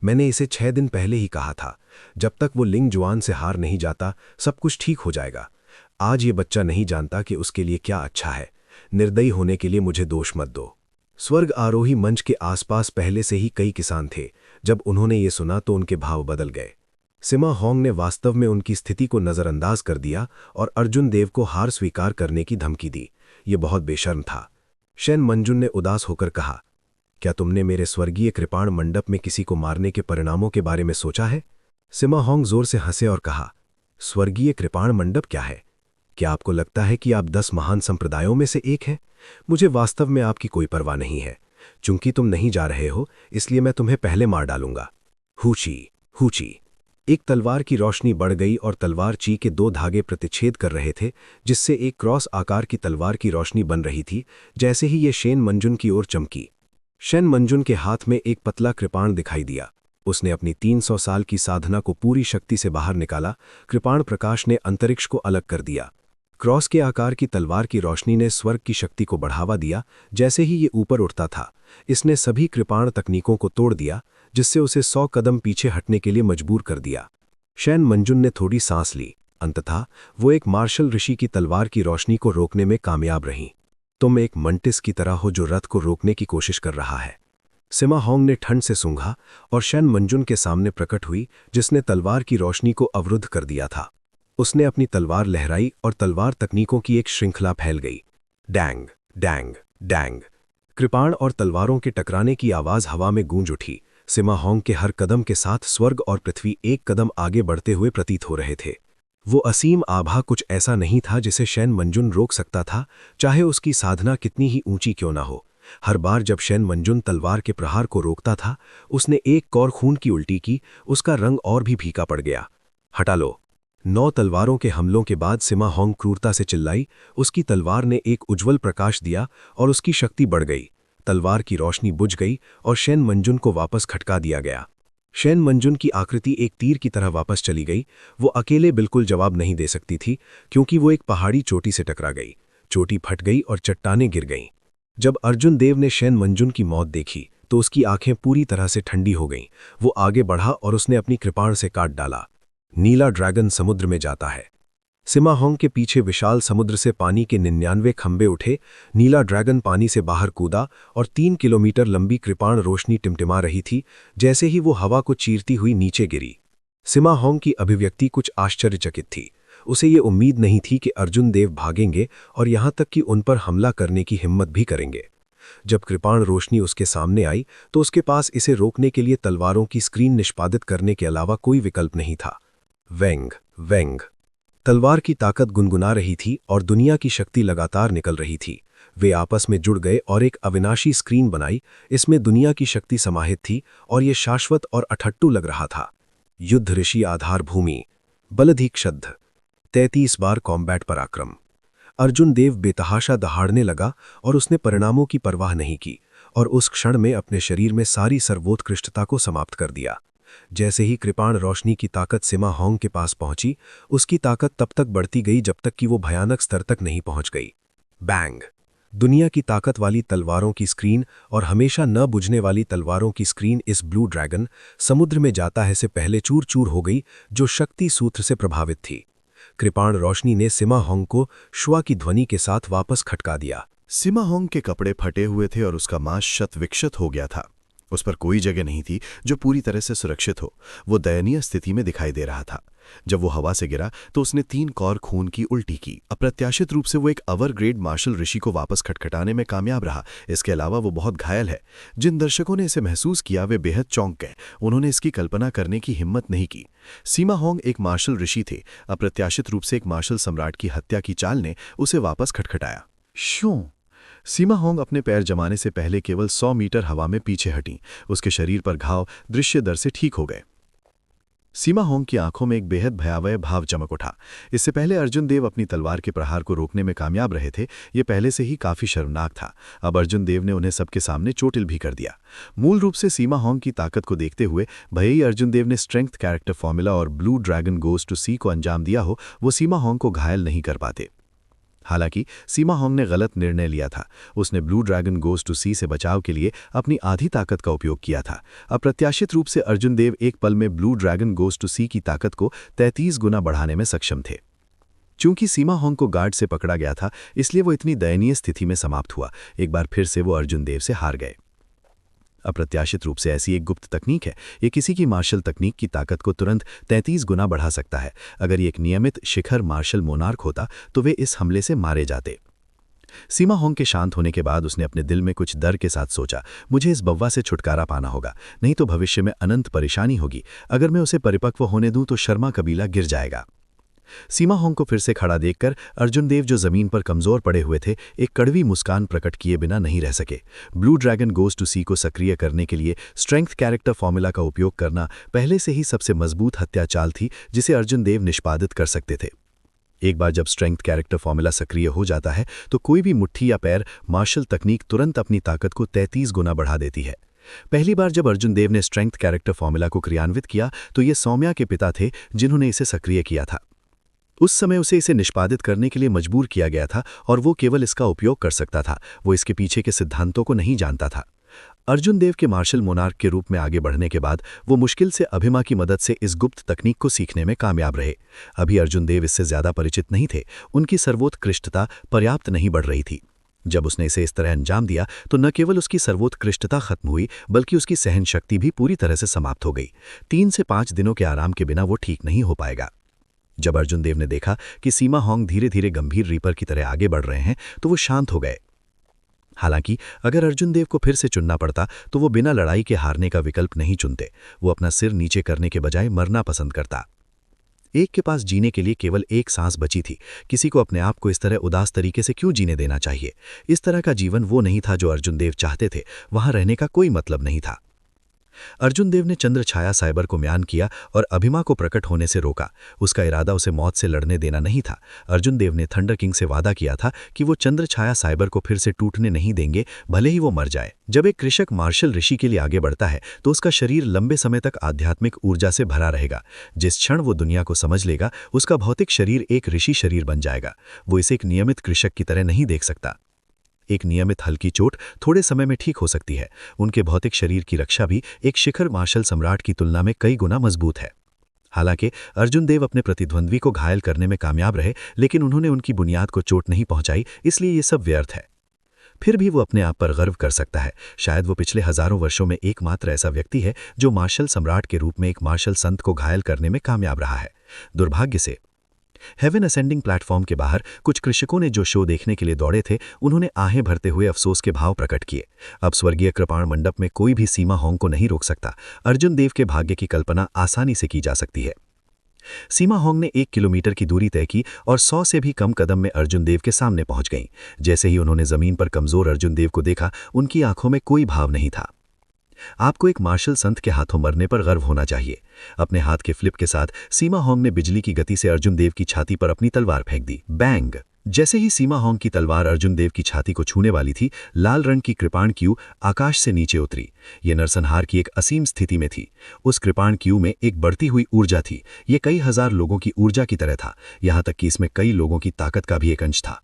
मैंने इसे 6 दिन पहले ही कहा था। जब तक वो लिंग जुआन से हार नहीं जाता, सब कुछ ठीक हो जाएगा। आज ये बच्चा नहीं जानता कि उसके लिए क्या अच्छा है। निर्दयी होने के लिए मुझे दोष मत दो। स्वर्ग आरोही मंच के आसपास पहले से ही कई किसान थे। जब उन्होंने ये सुना तो उनके भाव बदल गए। सिमा होंग ने वास्तव में उनकी स्थिति को नजरअंदाज कर दिया और अर्जुन देव को हार स्वीकार करने की धमकी दी। ये बहुत बेशर्म था। शेन मंजुन ने उदास होकर कहा, क्या तुमने मेरे स्वर्गीय कृपाण मंडप में किसी को मारने के परिणामों के बारे में सोचा है? सिमा होंग जोर से हंसे और कहा, स्वर्गीय कृपाण मंडप क्या है? क्या आपको लगता है कि आप 10 महान संप्रदायों में से एक हैं? मुझे वास्तव में आपकी कोई परवाह नहीं है। चूंकि तुम नहीं जा रहे हो, इसलिए मैं तुम्हें पहले मार डालूंगा। हूची हूची। एक तलवार की रोशनी बढ़ गई और तलवार ची के 2 धागे प्रतिच्छेद कर रहे थे, जिससे एक क्रॉस आकार की तलवार की रोशनी बन रही थी। जैसे ही ये शेन मंजुन की ओर चमकी, शेन मंजुन के हाथ में एक पतला कृपाण दिखाई दिया। उसने अपनी 300 साल की साधना को पूरी शक्ति से बाहर निकाला। कृपाण प्रकाश ने अंतरिक्ष को अलग कर दिया। क्रॉस के आकार की तलवार की रोशनी ने स्वर्ग की शक्ति को बढ़ावा दिया। जैसे ही ये ऊपर उठता था, इसने सभी कृपाण तकनीकों को तोड़ दिया, जिससे उसे 100 कदम पीछे हटने के लिए मजबूर कर दिया। शेन मंजुन ने थोड़ी सांस ली। अंततः वो एक मार्शल ऋषि की तलवार की रोशनी को रोकने में कामयाब रहीं। तुम एक मंटिस की तरह हो जो रथ को रोकने की कोशिश कर रहा है। सिमा होंग ने ठंड से सूंघा और शेन मंजुन के सामने प्रकट हुई, जिसने तलवार की रोशनी को अवरुद्ध कर दिया था। उसने अपनी तलवार लहराई और तलवार तकनीकों की एक श्रृंखला फैल गई। Dang dang dang. कृपाण और तलवारों के टकराने की आवाज हवा में गूंज उठी। सिमा होंग के हर कदम के साथ स्वर्ग और पृथ्वी एक कदम आगे बढ़ते हुए प्रतीत हो रहे थे। वो असीम आभा कुछ ऐसा नहीं था जिसे शेन मंजुन रोक सकता था, चाहे उसकी साधना कितनी ही ऊंची क्यों ना हो। हर बार जब शेन मंजुन तलवार के प्रहार को रोकता था, उसने एक कौर खून की उल्टी की। उसका रंग और भी फीका पड़ गया। हटा लो। 9 तलवारों के हमलों के बाद सिमा होंग क्रूरता से चिल्लाई। उसकी तलवार ने एक उज्ज्वल प्रकाश दिया और उसकी शक्ति बढ़ गई। तलवार की रोशनी बुझ गई और शेन मंजुन को वापस खटका दिया गया। शेन मंजुन की आकृति एक तीर की तरह वापस चली गई। वो अकेले बिल्कुल जवाब नहीं दे सकती थी, क्योंकि वो एक पहाड़ी चोटी से टकरा गई। चोटी फट गई और चट्टानें गिर गईं। जब अर्जुन देव ने शेन मंजुन की मौत देखी तो उसकी आंखें पूरी तरह से ठंडी हो गईं। वो आगे बढ़ा और उसने अपनी कृपाण से काट डाला। नीला ड्रैगन समुद्र में जाता है। सिमा होंग के पीछे विशाल समुद्र से पानी के 99 खंबे उठे। नीला ड्रैगन पानी से बाहर कूदा और 3 किलोमीटर लंबी कृपाण रोशनी टिमटिमा रही थी। जैसे ही वो हवा को चीरती हुई नीचे गिरी, सिमा होंग की अभिव्यक्ति कुछ आश्चर्यचकित थी। उसे ये उम्मीद नहीं थी कि अर्जुन देव भागेंगे और यहाँ तक कि उन पर हमला करने की हिम्मत भी करेंगे। जब कृपाण रोशनी उसके सामने आई तो उसके पास इसे रोकने के लिए तलवारों की स्क्रीन निष्पादित करने के अलावा कोई विकल्प नहीं था। वेंग वेंग तलवार की ताकत गुनगुना रही थी और दुनिया की शक्ति लगातार निकल रही थी। वे आपस में जुड़ गए और एक अविनाशी स्क्रीन बनाई। इसमें दुनिया की शक्ति समाहित थी और ये शाश्वत और अठट्टू लग रहा था। युद्ध ऋषि आधार भूमि बलधीक शब्द 33 बार कॉम्बैट पराक्रम। अर्जुन देव बेतहाशा दहाड़ने लगा और उसने परिणामों की परवाह नहीं की और उस क्षण में अपने शरीर में सारी सर्वोत्कृष्टता को समाप्त कर दिया। जैसे ही कृपाण रोशनी की ताकत सिमा होंग के पास पहुंची, उसकी ताकत तब तक बढ़ती गई जब तक कि वो भयानक स्तर तक नहीं पहुंच गई। बैंग दुनिया की ताकत वाली तलवारों की स्क्रीन और हमेशा न बुझने वाली तलवारों की स्क्रीन इस ब्लू ड्रैगन समुद्र में जाता है से पहले चूर चूर हो गई, जो शक्ति सूत्र से प्रभावित थी। कृपाण रोशनी ने सिमा होंग को श्वा की ध्वनि के साथ वापस खटका दिया। सिमा होंग के कपड़े फटे हुए थे और उसका मांस शत विक्षत हो गया था। उस पर कोई जगह नहीं थी जो पूरी तरह से सुरक्षित हो। वो दयनीय स्थिति में दिखाई दे रहा था। जब वो हवा से गिरा तो उसने 3 कौर खून की उल्टी की। अप्रत्याशित रूप से वो एक अवर ग्रेड मार्शल ऋषि को वापस खटखटाने में कामयाब रहा। इसके अलावा वो बहुत घायल है। जिन दर्शकों ने इसे महसूस किया वे बेहद चौंक गए। उन्होंने इसकी कल्पना करने की हिम्मत नहीं की। सिमा होंग एक मार्शल ऋषि थे। अप्रत्याशित रूप से एक मार्शल सम्राट की हत्या की चाल ने उसे वापस खटखटाया। श्यों सीमा होंग अपने पैर जमाने से पहले केवल 100 मीटर हवा में पीछे हटी। उसके शरीर पर घाव दृश्य दर से ठीक हो गए। सीमा होंग की आंखों में एक बेहद भयावह भाव चमक उठा। इससे पहले अर्जुन देव अपनी तलवार के प्रहार को रोकने में कामयाब रहे थे। ये पहले से ही काफी शर्मनाक था। अब अर्जुन देव ने उन्हें सबके सामने चोटिल भी कर दिया। मूल रूप से सीमा होंग की ताकत को देखते हुए भले ही अर्जुन देव ने स्ट्रेंथ कैरेक्टर फॉर्मूला और ब्लू ड्रैगन गोज टू सी को अंजाम दिया हो, वो सीमा होंग को घायल नहीं कर पाते। हालांकि सीमा होंग ने गलत निर्णय लिया था। उसने ब्लू ड्रैगन गोज टू सी से बचाव के लिए अपनी आधी ताकत का उपयोग किया था। अप्रत्याशित रूप से अर्जुन देव एक पल में ब्लू ड्रैगन गोज टू सी की ताकत को 33 गुना बढ़ाने में सक्षम थे। चूंकि सीमा होंग को गार्ड से पकड़ा गया था, इसलिए वो इतनी दयनीय स्थिति में समाप्त हुआ। एक बार फिर से वो अर्जुन देव से हार गए। अप्रत्याशित रूप से ऐसी एक गुप्त तकनीक है। ये किसी की मार्शल तकनीक की ताकत को तुरंत 33 गुना बढ़ा सकता है। अगर ये एक नियमित शिखर मार्शल मोनार्क होता तो वे इस हमले से मारे जाते। सीमा होंग के शांत होने के बाद उसने अपने दिल में कुछ डर के साथ सोचा, मुझे इस बव्वा से छुटकारा पाना होगा, नहीं तो भविष्य में अनंत परेशानी होगी। अगर मैं उसे परिपक्व होने दूं तो शर्मा कबीला गिर जाएगा। सीमा होंग को फिर से खड़ा देखकर अर्जुन देव, जो जमीन पर कमजोर पड़े हुए थे, एक कड़वी मुस्कान प्रकट किए बिना नहीं रह सके। ब्लू ड्रैगन गोज टू सी को सक्रिय करने के लिए स्ट्रेंथ कैरेक्टर फॉर्मूला का उपयोग करना पहले से ही सबसे मजबूत हत्या चाल थी जिसे अर्जुन देव निष्पादित कर सकते थे। एक बार जब स्ट्रेंथ कैरेक्टर फॉर्मूला सक्रिय हो जाता है तो कोई भी मुट्ठी या पैर मार्शल तकनीक तुरंत अपनी ताकत को 33 गुना बढ़ा देती है। पहली बार जब अर्जुन देव ने स्ट्रेंथ कैरेक्टर फॉर्मूला को क्रियान्वित किया तो ये सौम्या के पिता थे जिन्होंने इसे सक्रिय किया था। उस समय उसे इसे निष्पादित करने के लिए मजबूर किया गया था और वो केवल इसका उपयोग कर सकता था। वो इसके पीछे के सिद्धांतों को नहीं जानता था। अर्जुन देव के मार्शल मोनार्क के रूप में आगे बढ़ने के बाद वो मुश्किल से अभिमा की मदद से इस गुप्त तकनीक को सीखने में कामयाब रहे। अभी अर्जुन देव इससे ज्यादा परिचित नहीं थे। उनकी सर्वोत्कृष्टता पर्याप्त नहीं बढ़ रही थी। जब उसने इसे इस तरह अंजाम दिया तो न केवल उसकी सर्वोत्कृष्टता खत्म हुई बल्कि उसकी सहन शक्ति भी पूरी तरह से समाप्त हो गई। 3 से 5 दिनों के आराम के बिना वो ठीक नहीं हो पाएगा। जब अर्जुन देव ने देखा कि सीमा होंग धीरे धीरे गंभीर रीपर की तरह आगे बढ़ रहे हैं तो वो शांत हो गए। हालांकि अगर अर्जुन देव को फिर से चुनना पड़ता तो वो बिना लड़ाई के हारने का विकल्प नहीं चुनते। वो अपना सिर नीचे करने के बजाय मरना पसंद करता। एक के पास जीने के लिए केवल एक सांस बची थी। किसी को अपने आप को इस तरह उदास तरीके से क्यों जीने देना चाहिए? इस तरह का जीवन वो नहीं था जो अर्जुन देव चाहते थे। वहां रहने का कोई मतलब नहीं था। अर्जुन देव ने चंद्र छाया साइबर को म्यान किया और अभिमा को प्रकट होने से रोका। उसका इरादा उसे मौत से लड़ने देना नहीं था। अर्जुन देव ने थंडर किंग से वादा किया था कि वो चंद्र छाया साइबर को फिर से टूटने नहीं देंगे, भले ही वो मर जाए। जब एक कृषक मार्शल ऋषि के लिए आगे बढ़ता है तो उसका शरीर लंबे समय तक आध्यात्मिक ऊर्जा से भरा रहेगा। जिस क्षण वो दुनिया को समझ लेगा उसका भौतिक शरीर एक ऋषि शरीर बन जाएगा। वो इसे एक नियमित कृषक की तरह नहीं देख सकता। एक नियमित हल्की चोट थोड़े समय में ठीक हो सकती है। उनके भौतिक शरीर की रक्षा भी एक शिखर मार्शल सम्राट की तुलना में कई गुना मजबूत है। हालांकि अर्जुन देव अपने प्रतिद्वंद्वी को घायल करने में कामयाब रहे, लेकिन उन्होंने उनकी बुनियाद को चोट नहीं पहुंचाई, इसलिए ये सब व्यर्थ है। फिर भी वो अपने आप पर गर्व कर सकता है। शायद वो पिछले हजारों वर्षों में एकमात्र ऐसा व्यक्ति है जो मार्शल सम्राट के रूप में एक मार्शल संत को घायल करने में कामयाब रहा है। दुर्भाग्य से हेवन असेंडिंग प्लेटफॉर्म के बाहर कुछ कृषकों ने जो शो देखने के लिए दौड़े थे, उन्होंने आहें भरते हुए अफसोस के भाव प्रकट किए। अब स्वर्गीय कृपाण मंडप में कोई भी सीमा होंग को नहीं रोक सकता। अर्जुन देव के भाग्य की कल्पना आसानी से की जा सकती है। सीमा होंग ने 1 किलोमीटर की दूरी तय की और 100 से भी कम कदम में अर्जुन देव के सामने पहुंच गईं। जैसे ही उन्होंने जमीन पर कमजोर अर्जुन देव को देखा, उनकी आंखों में कोई भाव नहीं था। आपको एक मार्शल संत के हाथों मरने पर गर्व होना चाहिए। अपने हाथ के फ्लिप के साथ सीमा होंग ने बिजली की गति से अर्जुन देव की छाती पर अपनी तलवार फेंक दी। बैंग! जैसे ही सीमा होंग की तलवार अर्जुन देव की छाती को छूने वाली थी, लाल रंग की कृपाण क्यू आकाश से नीचे उतरी। ये नरसंहार की एक असीम स्थिति में थी। उस कृपाण क्यू में एक बढ़ती हुई ऊर्जा थी। ये कई हजार लोगों की ऊर्जा की तरह था, यहां तक कि इसमें कई लोगों की ताकत का भी एक अंश था।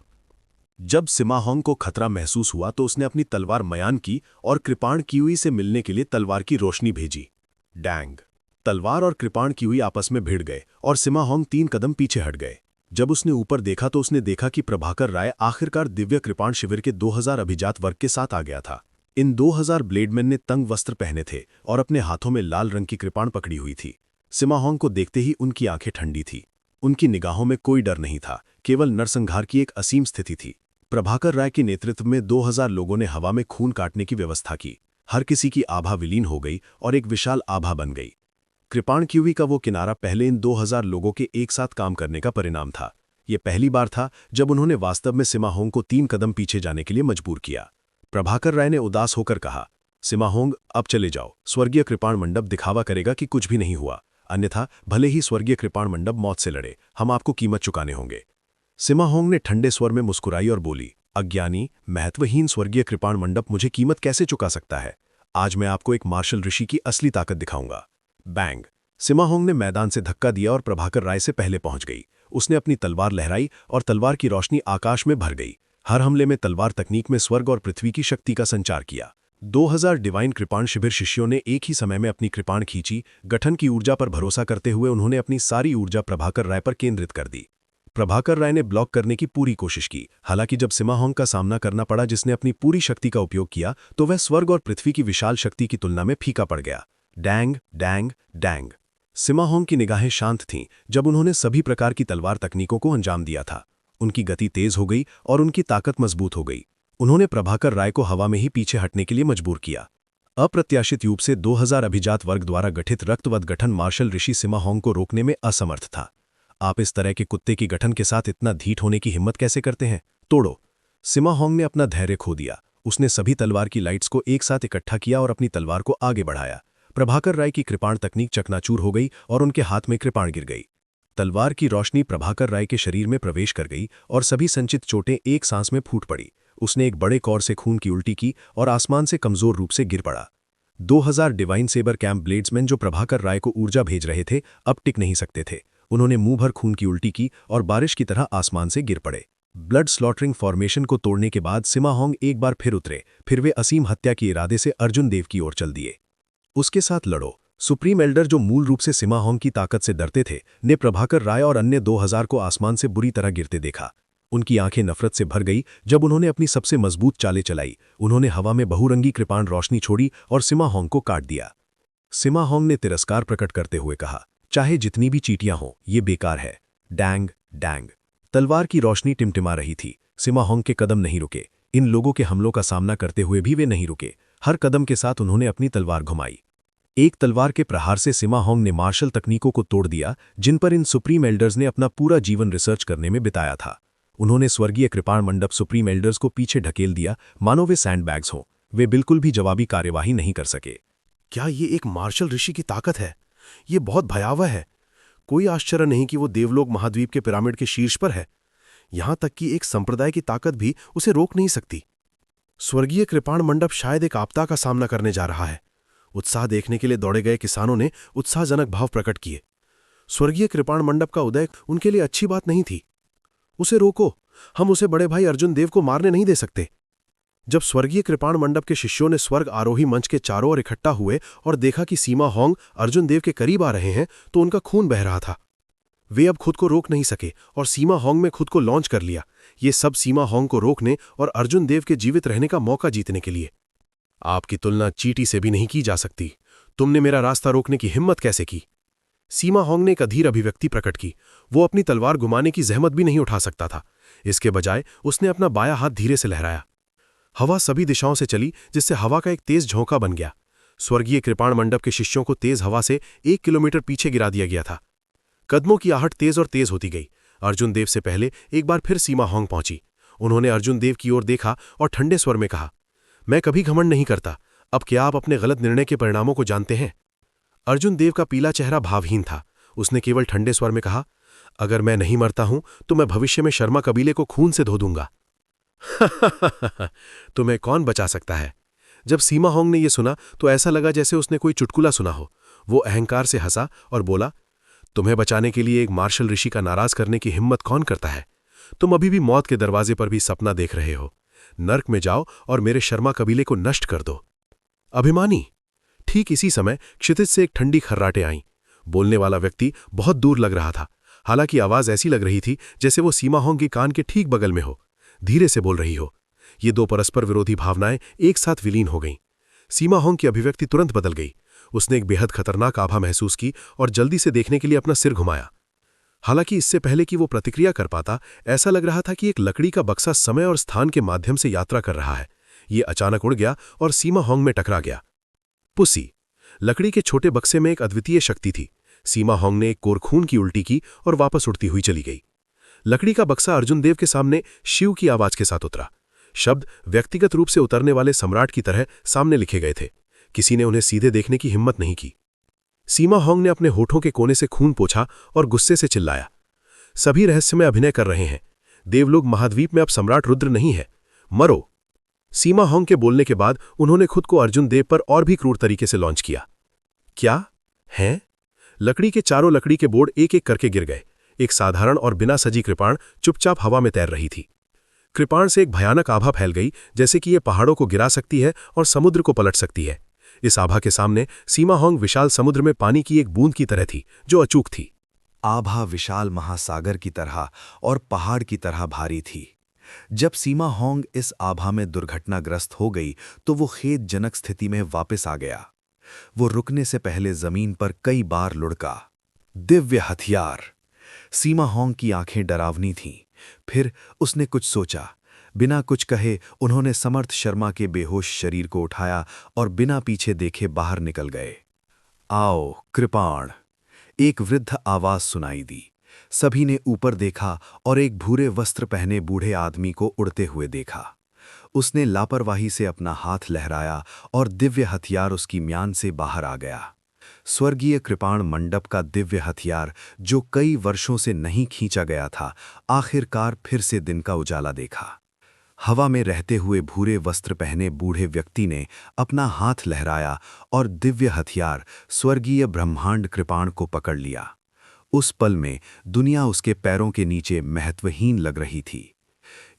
जब सिमा होंग को खतरा महसूस हुआ तो उसने अपनी तलवार मयान की और कृपाण कियूई से मिलने के लिए तलवार की रोशनी भेजी। डैंग! तलवार और कृपाण कियूई आपस में भिड़ गए और सिमा होंग 3 कदम पीछे हट गए। जब उसने ऊपर देखा तो उसने देखा कि प्रभाकर राय आखिरकार दिव्य कृपाण शिविर के 2000 अभिजात वर्ग के साथ आ गया था। इन 2000 ब्लेडमैन ने तंग वस्त्र पहने थे और अपने हाथों में लाल रंग की कृपाण पकड़ी हुई थी। सिमा होंग को देखते ही उनकी आंखें ठंडी थी। उनकी निगाहों में कोई डर नहीं था, केवल नरसंहार की एक असीम स्थिति थी। प्रभाकर राय के नेतृत्व में 2000 लोगों ने हवा में खून काटने की व्यवस्था की। हर किसी की आभा विलीन हो गई और एक विशाल आभा बन गई। कृपाण कियूई का वो किनारा पहले इन 2000 लोगों के एक साथ काम करने का परिणाम था। ये पहली बार था जब उन्होंने वास्तव में सिमा होंग को 3 कदम पीछे जाने के लिए मजबूर किया। प्रभाकर राय ने उदास होकर कहा, सिमा होंग, अब चले जाओ। स्वर्गीय कृपाण मंडप दिखावा करेगा कि कुछ भी नहीं हुआ, अन्यथा भले ही स्वर्गीय कृपाण मंडप मौत से लड़े, हम आपको कीमत चुकाने होंगे। सिमा होंग ने ठंडे स्वर में मुस्कुराई और बोली, अज्ञानी, महत्वहीन स्वर्गीय कृपाण मंडप मुझे कीमत कैसे चुका सकता है? आज मैं आपको एक मार्शल ऋषि की असली ताकत दिखाऊंगा। बैंग! सिमा होंग ने मैदान से धक्का दिया और प्रभाकर राय से पहले पहुंच गई। उसने अपनी तलवार लहराई और तलवार की रोशनी आकाश में भर गई। हर हमले में तलवार तकनीक में स्वर्ग और पृथ्वी की शक्ति का संचार किया। 2000 डिवाइन कृपाण शिविर शिष्यों ने एक ही समय में अपनी कृपाण खींची। गठन की ऊर्जा पर भरोसा करते हुए उन्होंने अपनी सारी ऊर्जा प्रभाकर राय पर केंद्रित कर दी। प्रभाकर राय ने ब्लॉक करने की पूरी कोशिश की। हालांकि जब सिमा होंग का सामना करना पड़ा, जिसने अपनी पूरी शक्ति का उपयोग किया, तो वह स्वर्ग और पृथ्वी की विशाल शक्ति की तुलना में फीका पड़ गया। Dang dang dang! Sima Hong की निगाहें शांत थीं जब उन्होंने सभी प्रकार की तलवार तकनीकों को अंजाम दिया था। उनकी गति तेज हो गई और उनकी ताकत मजबूत हो गई। उन्होंने प्रभाकर राय को हवा में ही पीछे हटने के लिए मजबूर किया। अप्रत्याशित रूप से 2000 अभिजात वर्ग द्वारा गठित रक्तवत गठन मार्शल ऋषि सिमा होंग को रोकने में असमर्थ था। आप इस तरह के कुत्ते की गठन के साथ इतना ढीठ होने की हिम्मत कैसे करते हैं? तोड़ो! सिमा होंग ने अपना धैर्य खो दिया। उसने सभी तलवार की लाइट्स को एक साथ इकट्ठा किया और अपनी तलवार को आगे बढ़ाया। प्रभाकर राय की कृपाण तकनीक चकनाचूर हो गई और उनके हाथ में कृपाण गिर गई। तलवार की रोशनी प्रभाकर राय के शरीर में प्रवेश कर गई और सभी संचित चोटें एक सांस में फूट पड़ी। उसने एक बड़े कौर से खून की उल्टी की और आसमान से कमजोर रूप से गिर पड़ा। 2000 डिवाइन सेबर कैंप ब्लेड्समैन जो प्रभाकर राय को ऊर्जा भेज रहे थे, अब टिक नहीं सकते थे। उन्होंने मुंह भर खून की उल्टी की और बारिश की तरह आसमान से गिर पड़े। ब्लड स्लॉटरिंग फॉर्मेशन को तोड़ने के बाद सिमा होंग एक बार फिर उतरे। फिर वे असीम हत्या के इरादे से अर्जुन देव की ओर चल दिए। उसके साथ लड़ो! सुप्रीम एल्डर, जो मूल रूप से सिमा होंग की ताकत से डरते थे, ने प्रभाकर राय और अन्य 2000 को आसमान से बुरी तरह गिरते देखा। उनकी आंखें नफरत से भर गई जब उन्होंने अपनी सबसे मजबूत चालें चलाई। उन्होंने हवा में बहुरंगी कृपाण रोशनी छोड़ी और सिमा होंग को काट दिया। सिमा होंग ने तिरस्कार प्रकट करते हुए कहा, चाहे जितनी भी चींटियां हों, ये बेकार है। Dang dang! तलवार की रोशनी टिमटिमा रही थी। सिमा होंग के कदम नहीं रुके। इन लोगों के हमलों का सामना करते हुए भी वे नहीं रुके। हर कदम के साथ उन्होंने अपनी तलवार घुमाई। एक तलवार के प्रहार से सिमा होंग ने मार्शल तकनीकों को तोड़ दिया, जिन पर इन सुप्रीम एल्डर्स ने अपना पूरा जीवन रिसर्च करने में बिताया था। उन्होंने स्वर्गीय कृपाण मंडप सुप्रीम एल्डर्स को पीछे ढकेल दिया, मानो वे सैंडबैग्स हों। वे बिल्कुल भी जवाबी कार्यवाही नहीं कर सके। क्या ये एक मार्शल ऋषि की ताकत है? ये बहुत भयावह है। कोई आश्चर्य नहीं कि वो देवलोक महाद्वीप के पिरामिड के शीर्ष पर है। यहां तक कि एक संप्रदाय की ताकत भी उसे रोक नहीं सकती। स्वर्गीय कृपाण मंडप शायद एक आपदा का सामना करने जा रहा है। उत्साह देखने के लिए दौड़े गए किसानों ने उत्साहजनक भाव प्रकट किए। स्वर्गीय कृपाण मंडप का उदय उनके लिए अच्छी बात नहीं थी। उसे रोको! हम उसे बड़े भाई अर्जुन देव को मारने नहीं दे सकते। जब स्वर्गीय कृपाण मंडप के शिष्यों ने स्वर्ग आरोही मंच के चारों ओर इकट्ठा हुए और देखा कि सीमा होंग अर्जुन देव के करीब आ रहे हैं, तो उनका खून बह रहा था। वे अब खुद को रोक नहीं सके और सीमा होंग में खुद को लॉन्च कर लिया। ये सब सीमा होंग को रोकने और अर्जुन देव के जीवित रहने का मौका जीतने के लिए। आपकी तुलना चींटी से भी नहीं की जा सकती। तुमने मेरा रास्ता रोकने की हिम्मत कैसे की? सीमा होंग ने एक अधीर अभिव्यक्ति प्रकट की। वो अपनी तलवार घुमाने की जहमत भी नहीं उठा सकता था। इसके बजाय उसने अपना बायां हाथ धीरे से लहराया। हवा सभी दिशाओं से चली, जिससे हवा का एक तेज झोंका बन गया। स्वर्गीय कृपाण मंडप के शिष्यों को तेज हवा से 1 किलोमीटर पीछे गिरा दिया गया था। कदमों की आहट तेज और तेज होती गई। अर्जुन देव से पहले एक बार फिर सीमा होंग पहुंची। उन्होंने अर्जुन देव की ओर देखा और ठंडे स्वर में कहा, मैं कभी घमंड नहीं करता। अब क्या आप अपने गलत निर्णय के परिणामों को जानते हैं? अर्जुन देव का पीला चेहरा भावहीन था। उसने केवल ठंडे स्वर में कहा, अगर मैं नहीं मरता हूं तो मैं भविष्य में शर्मा कबीले को खून से धो दूंगा। तुम्हें कौन बचा सकता है? जब सीमा होंग ने यह सुना तो ऐसा लगा जैसे उसने कोई चुटकुला सुना हो। वो अहंकार से हंसा और बोला, तुम्हें बचाने के लिए एक मार्शल ऋषि का नाराज करने की हिम्मत कौन करता है? तुम अभी भी मौत के दरवाजे पर भी सपना देख रहे हो। नर्क में जाओ और मेरे शर्मा कबीले को नष्ट कर दो। अभिमानी। ठीक इसी समय क्षितिज से एक ठंडी खर्राटे आईं। बोलने वाला व्यक्ति बहुत दूर लग रहा था। हालांकि आवाज ऐसी लग रही थी जैसे वो सीमा होंग के कान के ठीक बगल में हो, धीरे से बोल रही हो। ये दो परस्पर विरोधी भावनाएं एक साथ विलीन हो गईं। सीमा होंग की अभिव्यक्ति तुरंत बदल गई। उसने एक बेहद खतरनाक आभा महसूस की और जल्दी से देखने के लिए अपना सिर घुमाया। हालांकि इससे पहले कि वो प्रतिक्रिया कर पाता, ऐसा लग रहा था कि एक लकड़ी का बक्सा समय और स्थान के माध्यम से यात्रा कर रहा है। ये अचानक उड़ गया और सीमा होंग में टकरा गया। पुसी। लकड़ी के छोटे बक्से में एक अद्वितीय शक्ति थी। सीमा होंग ने एक कोर खून की उल्टी की और वापस उड़ती हुई चली गई। लकड़ी का बक्सा अर्जुन देव के सामने शिव की आवाज के साथ उतरा। शब्द व्यक्तिगत रूप से उतरने वाले सम्राट की तरह सामने लिखे गए थे। किसी ने उन्हें सीधे देखने की हिम्मत नहीं की। सीमा होंग ने अपने होठों के कोने से खून पोंछा और गुस्से से चिल्लाया, सभी रहस्यमय अभिनय कर रहे हैं। देवलोक महाद्वीप में अब सम्राट रुद्र नहीं है। मरो। सीमा होंग के बोलने के बाद उन्होंने खुद को अर्जुन देव पर और भी क्रूर तरीके से लॉन्च किया। क्या हैं? लकड़ी के चारों लकड़ी के बोर्ड एक एक करके गिर गए। एक साधारण और बिना सजी कृपाण चुपचाप हवा में तैर रही थी। कृपाण से एक भयानक आभा फैल गई, जैसे कि यह पहाड़ों को गिरा सकती है और समुद्र को पलट सकती है। इस आभा के सामने सीमा होंग विशाल समुद्र में पानी की एक बूंद की तरह थी, जो अचूक थी। आभा विशाल महासागर की तरह और पहाड़ की तरह भारी थी। जब सीमा होंग इस आभा में दुर्घटनाग्रस्त हो गई तो वो खेदजनक स्थिति में वापस आ गया। वो रुकने से पहले जमीन पर कई बार लुढ़का। दिव्य हथियार। सीमा होंग की आंखें डरावनी थीं। फिर उसने कुछ सोचा। बिना कुछ कहे उन्होंने समर्थ शर्मा के बेहोश शरीर को उठाया और बिना पीछे देखे बाहर निकल गए। आओ कृपाण। एक वृद्ध आवाज सुनाई दी। सभी ने ऊपर देखा और एक भूरे वस्त्र पहने बूढ़े आदमी को उड़ते हुए देखा। उसने लापरवाही से अपना हाथ लहराया और दिव्य हथियार उसकी म्यान से बाहर आ गया। स्वर्गीय कृपाण मंडप का दिव्य हथियार, जो कई वर्षों से नहीं खींचा गया था, आखिरकार फिर से दिन का उजाला देखा। हवा में रहते हुए भूरे वस्त्र पहने बूढ़े व्यक्ति ने अपना हाथ लहराया और दिव्य हथियार स्वर्गीय ब्रह्मांड कृपाण को पकड़ लिया। उस पल में दुनिया उसके पैरों के नीचे महत्वहीन लग रही थी।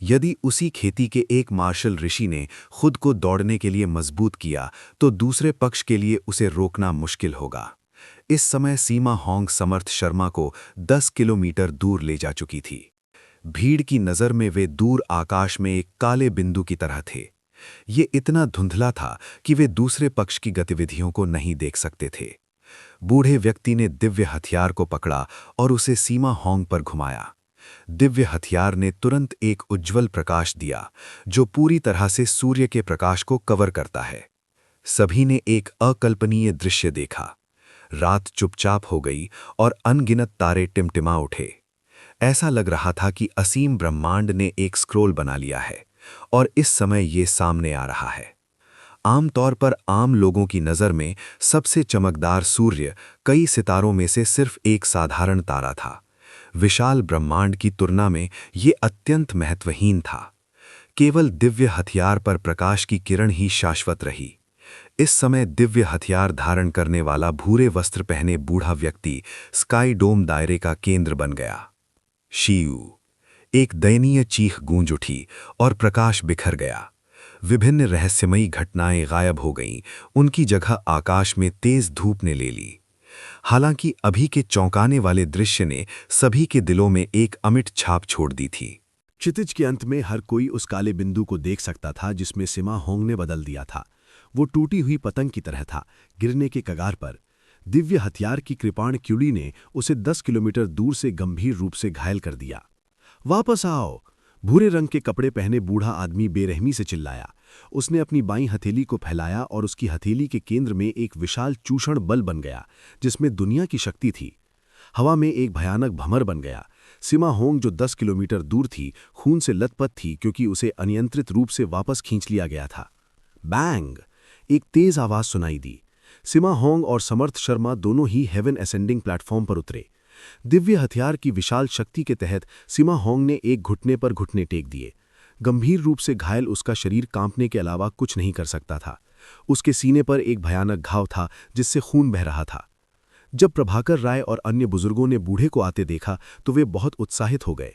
यदि उसी खेती के एक मार्शल ऋषि ने खुद को दौड़ने के लिए मजबूत किया, तो दूसरे पक्ष के लिए उसे रोकना मुश्किल होगा। इस समय सीमा होंग समर्थ शर्मा को 10 किलोमीटर दूर ले जा चुकी थी। भीड़ की नज़र में वे दूर आकाश में एक काले बिंदु की तरह थे। ये इतना धुंधला था कि वे दूसरे पक्ष की गतिविधियों को नहीं देख सकते थे। बूढ़े व्यक्ति ने दिव्य हथियार को पकड़ा और उसे सीमा होंग पर घुमाया। दिव्य हथियार ने तुरंत एक उज्ज्वल प्रकाश दिया, जो पूरी तरह से सूर्य के प्रकाश को कवर करता है। सभी ने एक अकल्पनीय दृश्य देखा। रात चुपचाप हो गई और अनगिनत तारे टिमटिमा उठे। ऐसा लग रहा था कि असीम ब्रह्मांड ने एक स्क्रोल बना लिया है और इस समय ये सामने आ रहा है। आमतौर पर आम लोगों की नज़र में सबसे चमकदार सूर्य कई सितारों में से सिर्फ एक साधारण तारा था। विशाल ब्रह्मांड की तुलना में ये अत्यंत महत्वहीन था। केवल दिव्य हथियार पर प्रकाश की किरण ही शाश्वत रही। इस समय दिव्य हथियार धारण करने वाला भूरे वस्त्र पहने बूढ़ा व्यक्ति स्काई डोम दायरे का केंद्र बन गया। शिव। एक दयनीय चीख गूंज उठी और प्रकाश बिखर गया। विभिन्न रहस्यमयी घटनाएं गायब हो गईं। उनकी जगह आकाश में तेज धूप ने ले ली। हालांकि अभी के चौंकाने वाले दृश्य ने सभी के दिलों में एक अमिट छाप छोड़ दी थी। क्षितिज के अंत में हर कोई उस काले बिंदु को देख सकता था जिसमें सीमा होंग ने बदल दिया था। वो टूटी हुई पतंग की तरह था, गिरने के कगार पर। दिव्य हथियार की कृपाण क्यूली ने उसे 10 किलोमीटर दूर से गंभीर रूप से घायल कर दिया। वापस आओ! भूरे रंग के कपड़े पहने बूढ़ा आदमी बेरहमी से चिल्लाया। उसने अपनी बाईं हथेली को फैलाया और उसकी हथेली के केंद्र में एक विशाल चूषण बल बन गया, जिसमें दुनिया की शक्ति थी। हवा में एक भयानक भंवर बन गया। सिमा होंग, जो 10 किलोमीटर दूर थी, खून से लथपथ थी क्योंकि उसे अनियंत्रित रूप से वापस खींच लिया गया था। बैंग! एक तेज आवाज सुनाई दी। सिमा होंग और समर्थ शर्मा दोनों ही हेवन असेंडिंग प्लेटफॉर्म पर उतरे। दिव्य हथियार की विशाल शक्ति के तहत सिमा होंग ने एक घुटने पर घुटने टेक दिए। गंभीर रूप से घायल उसका शरीर कांपने के अलावा कुछ नहीं कर सकता था। उसके सीने पर एक भयानक घाव था जिससे खून बह रहा था। जब प्रभाकर राय और अन्य बुजुर्गों ने बूढ़े को आते देखा तो वे बहुत उत्साहित हो गए।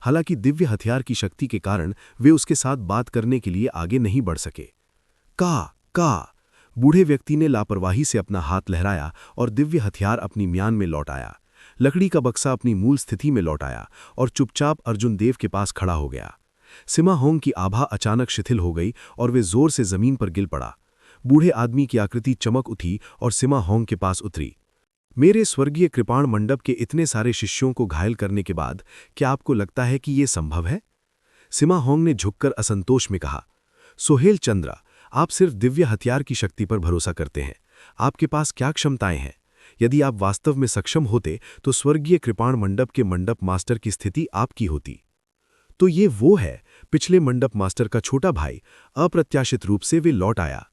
हालांकि दिव्य हथियार की शक्ति के कारण वे उसके साथ बात करने के लिए आगे नहीं बढ़ सके। का बूढ़े व्यक्ति ने लापरवाही से अपना हाथ लहराया और दिव्य हथियार अपनी म्यान में लौट आया। लकड़ी का बक्सा अपनी मूल स्थिति में लौट आया और चुपचाप अर्जुन देव के पास खड़ा हो गया। सिमा होंग की आभा अचानक शिथिल हो गई और वे जोर से जमीन पर गिर पड़ा। बूढ़े आदमी की आकृति चमक उठी और सिमा होंग के पास उतरी। मेरे स्वर्गीय कृपाण मंडप के इतने सारे शिष्यों को घायल करने के बाद क्या आपको लगता है कि यह संभव है? सिमा होंग ने झुककर असंतोष में कहा। सोहेल चंद्रा, आप सिर्फ दिव्य हथियार की शक्ति पर भरोसा करते हैं। आपके पास क्या क्षमताएं हैं? यदि आप वास्तव में सक्षम होते तो स्वर्गीय कृपाण मंडप के मंडप मास्टर की स्थिति आपकी होती। तो ये वो है, पिछले मंडप मास्टर का छोटा भाई। अप्रत्याशित रूप से वे लौट आया।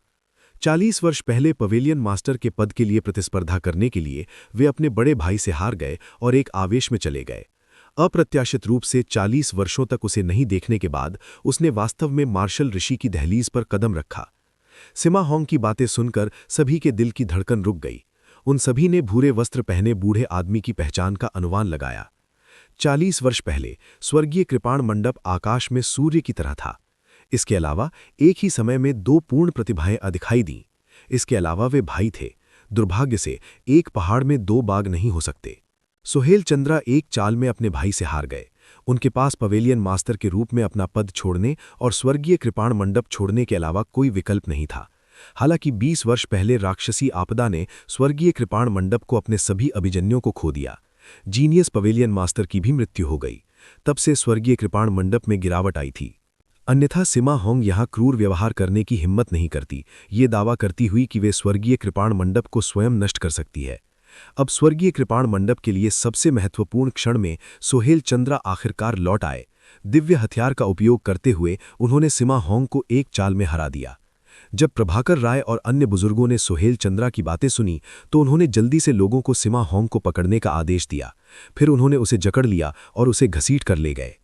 40 वर्ष पहले पवेलियन मास्टर के पद के लिए प्रतिस्पर्धा करने के लिए वे अपने बड़े भाई से हार गए और एक आवेश में चले गए। अप्रत्याशित रूप से 40 वर्षों तक उसे नहीं देखने के बाद उसने वास्तव में मार्शल ऋषि की दहलीज पर कदम रखा। सिमा होंग की बातें सुनकर सभी के दिल की धड़कन रुक गई। उन सभी ने भूरे वस्त्र पहने बूढ़े आदमी की पहचान का अनुमान लगाया। 40 वर्ष पहले स्वर्गीय कृपाण मंडप आकाश में सूर्य की तरह था। इसके अलावा एक ही समय में 2 पूर्ण प्रतिभाएं दिखाई दीं। इसके अलावा वे भाई थे। दुर्भाग्य से एक पहाड़ में 2 बाघ नहीं हो सकते। सोहेल चंद्रा एक चाल में अपने भाई से हार गए। उनके पास पवेलियन मास्टर के रूप में अपना पद छोड़ने और स्वर्गीय कृपाण मंडप छोड़ने के अलावा कोई विकल्प नहीं था। हालांकि 20 वर्ष पहले राक्षसी आपदा ने स्वर्गीय कृपाण मंडप को अपने सभी अभिजन्यों को खो दिया। जीनियस पवेलियन मास्टर की भी मृत्यु हो गई। तब से स्वर्गीय कृपाण मंडप में गिरावट आई थी। अन्यथा सिमा होंग यहां क्रूर व्यवहार करने की हिम्मत नहीं करती, ये दावा करती हुई कि वे स्वर्गीय कृपाण मंडप को स्वयं नष्ट कर सकती है। अब स्वर्गीय कृपाण मंडप के लिए सबसे महत्वपूर्ण क्षण में सोहेल चंद्रा आखिरकार लौट आए। दिव्य हथियार का उपयोग करते हुए उन्होंने सिमा होंग को एक चाल में हरा दिया। जब प्रभाकर राय और अन्य बुजुर्गों ने सोहेल चंद्रा की बातें सुनी तो उन्होंने जल्दी से लोगों को सिमा होंग को पकड़ने का आदेश दिया। फिर उन्होंने उसे जकड़ लिया और उसे घसीट कर ले गए।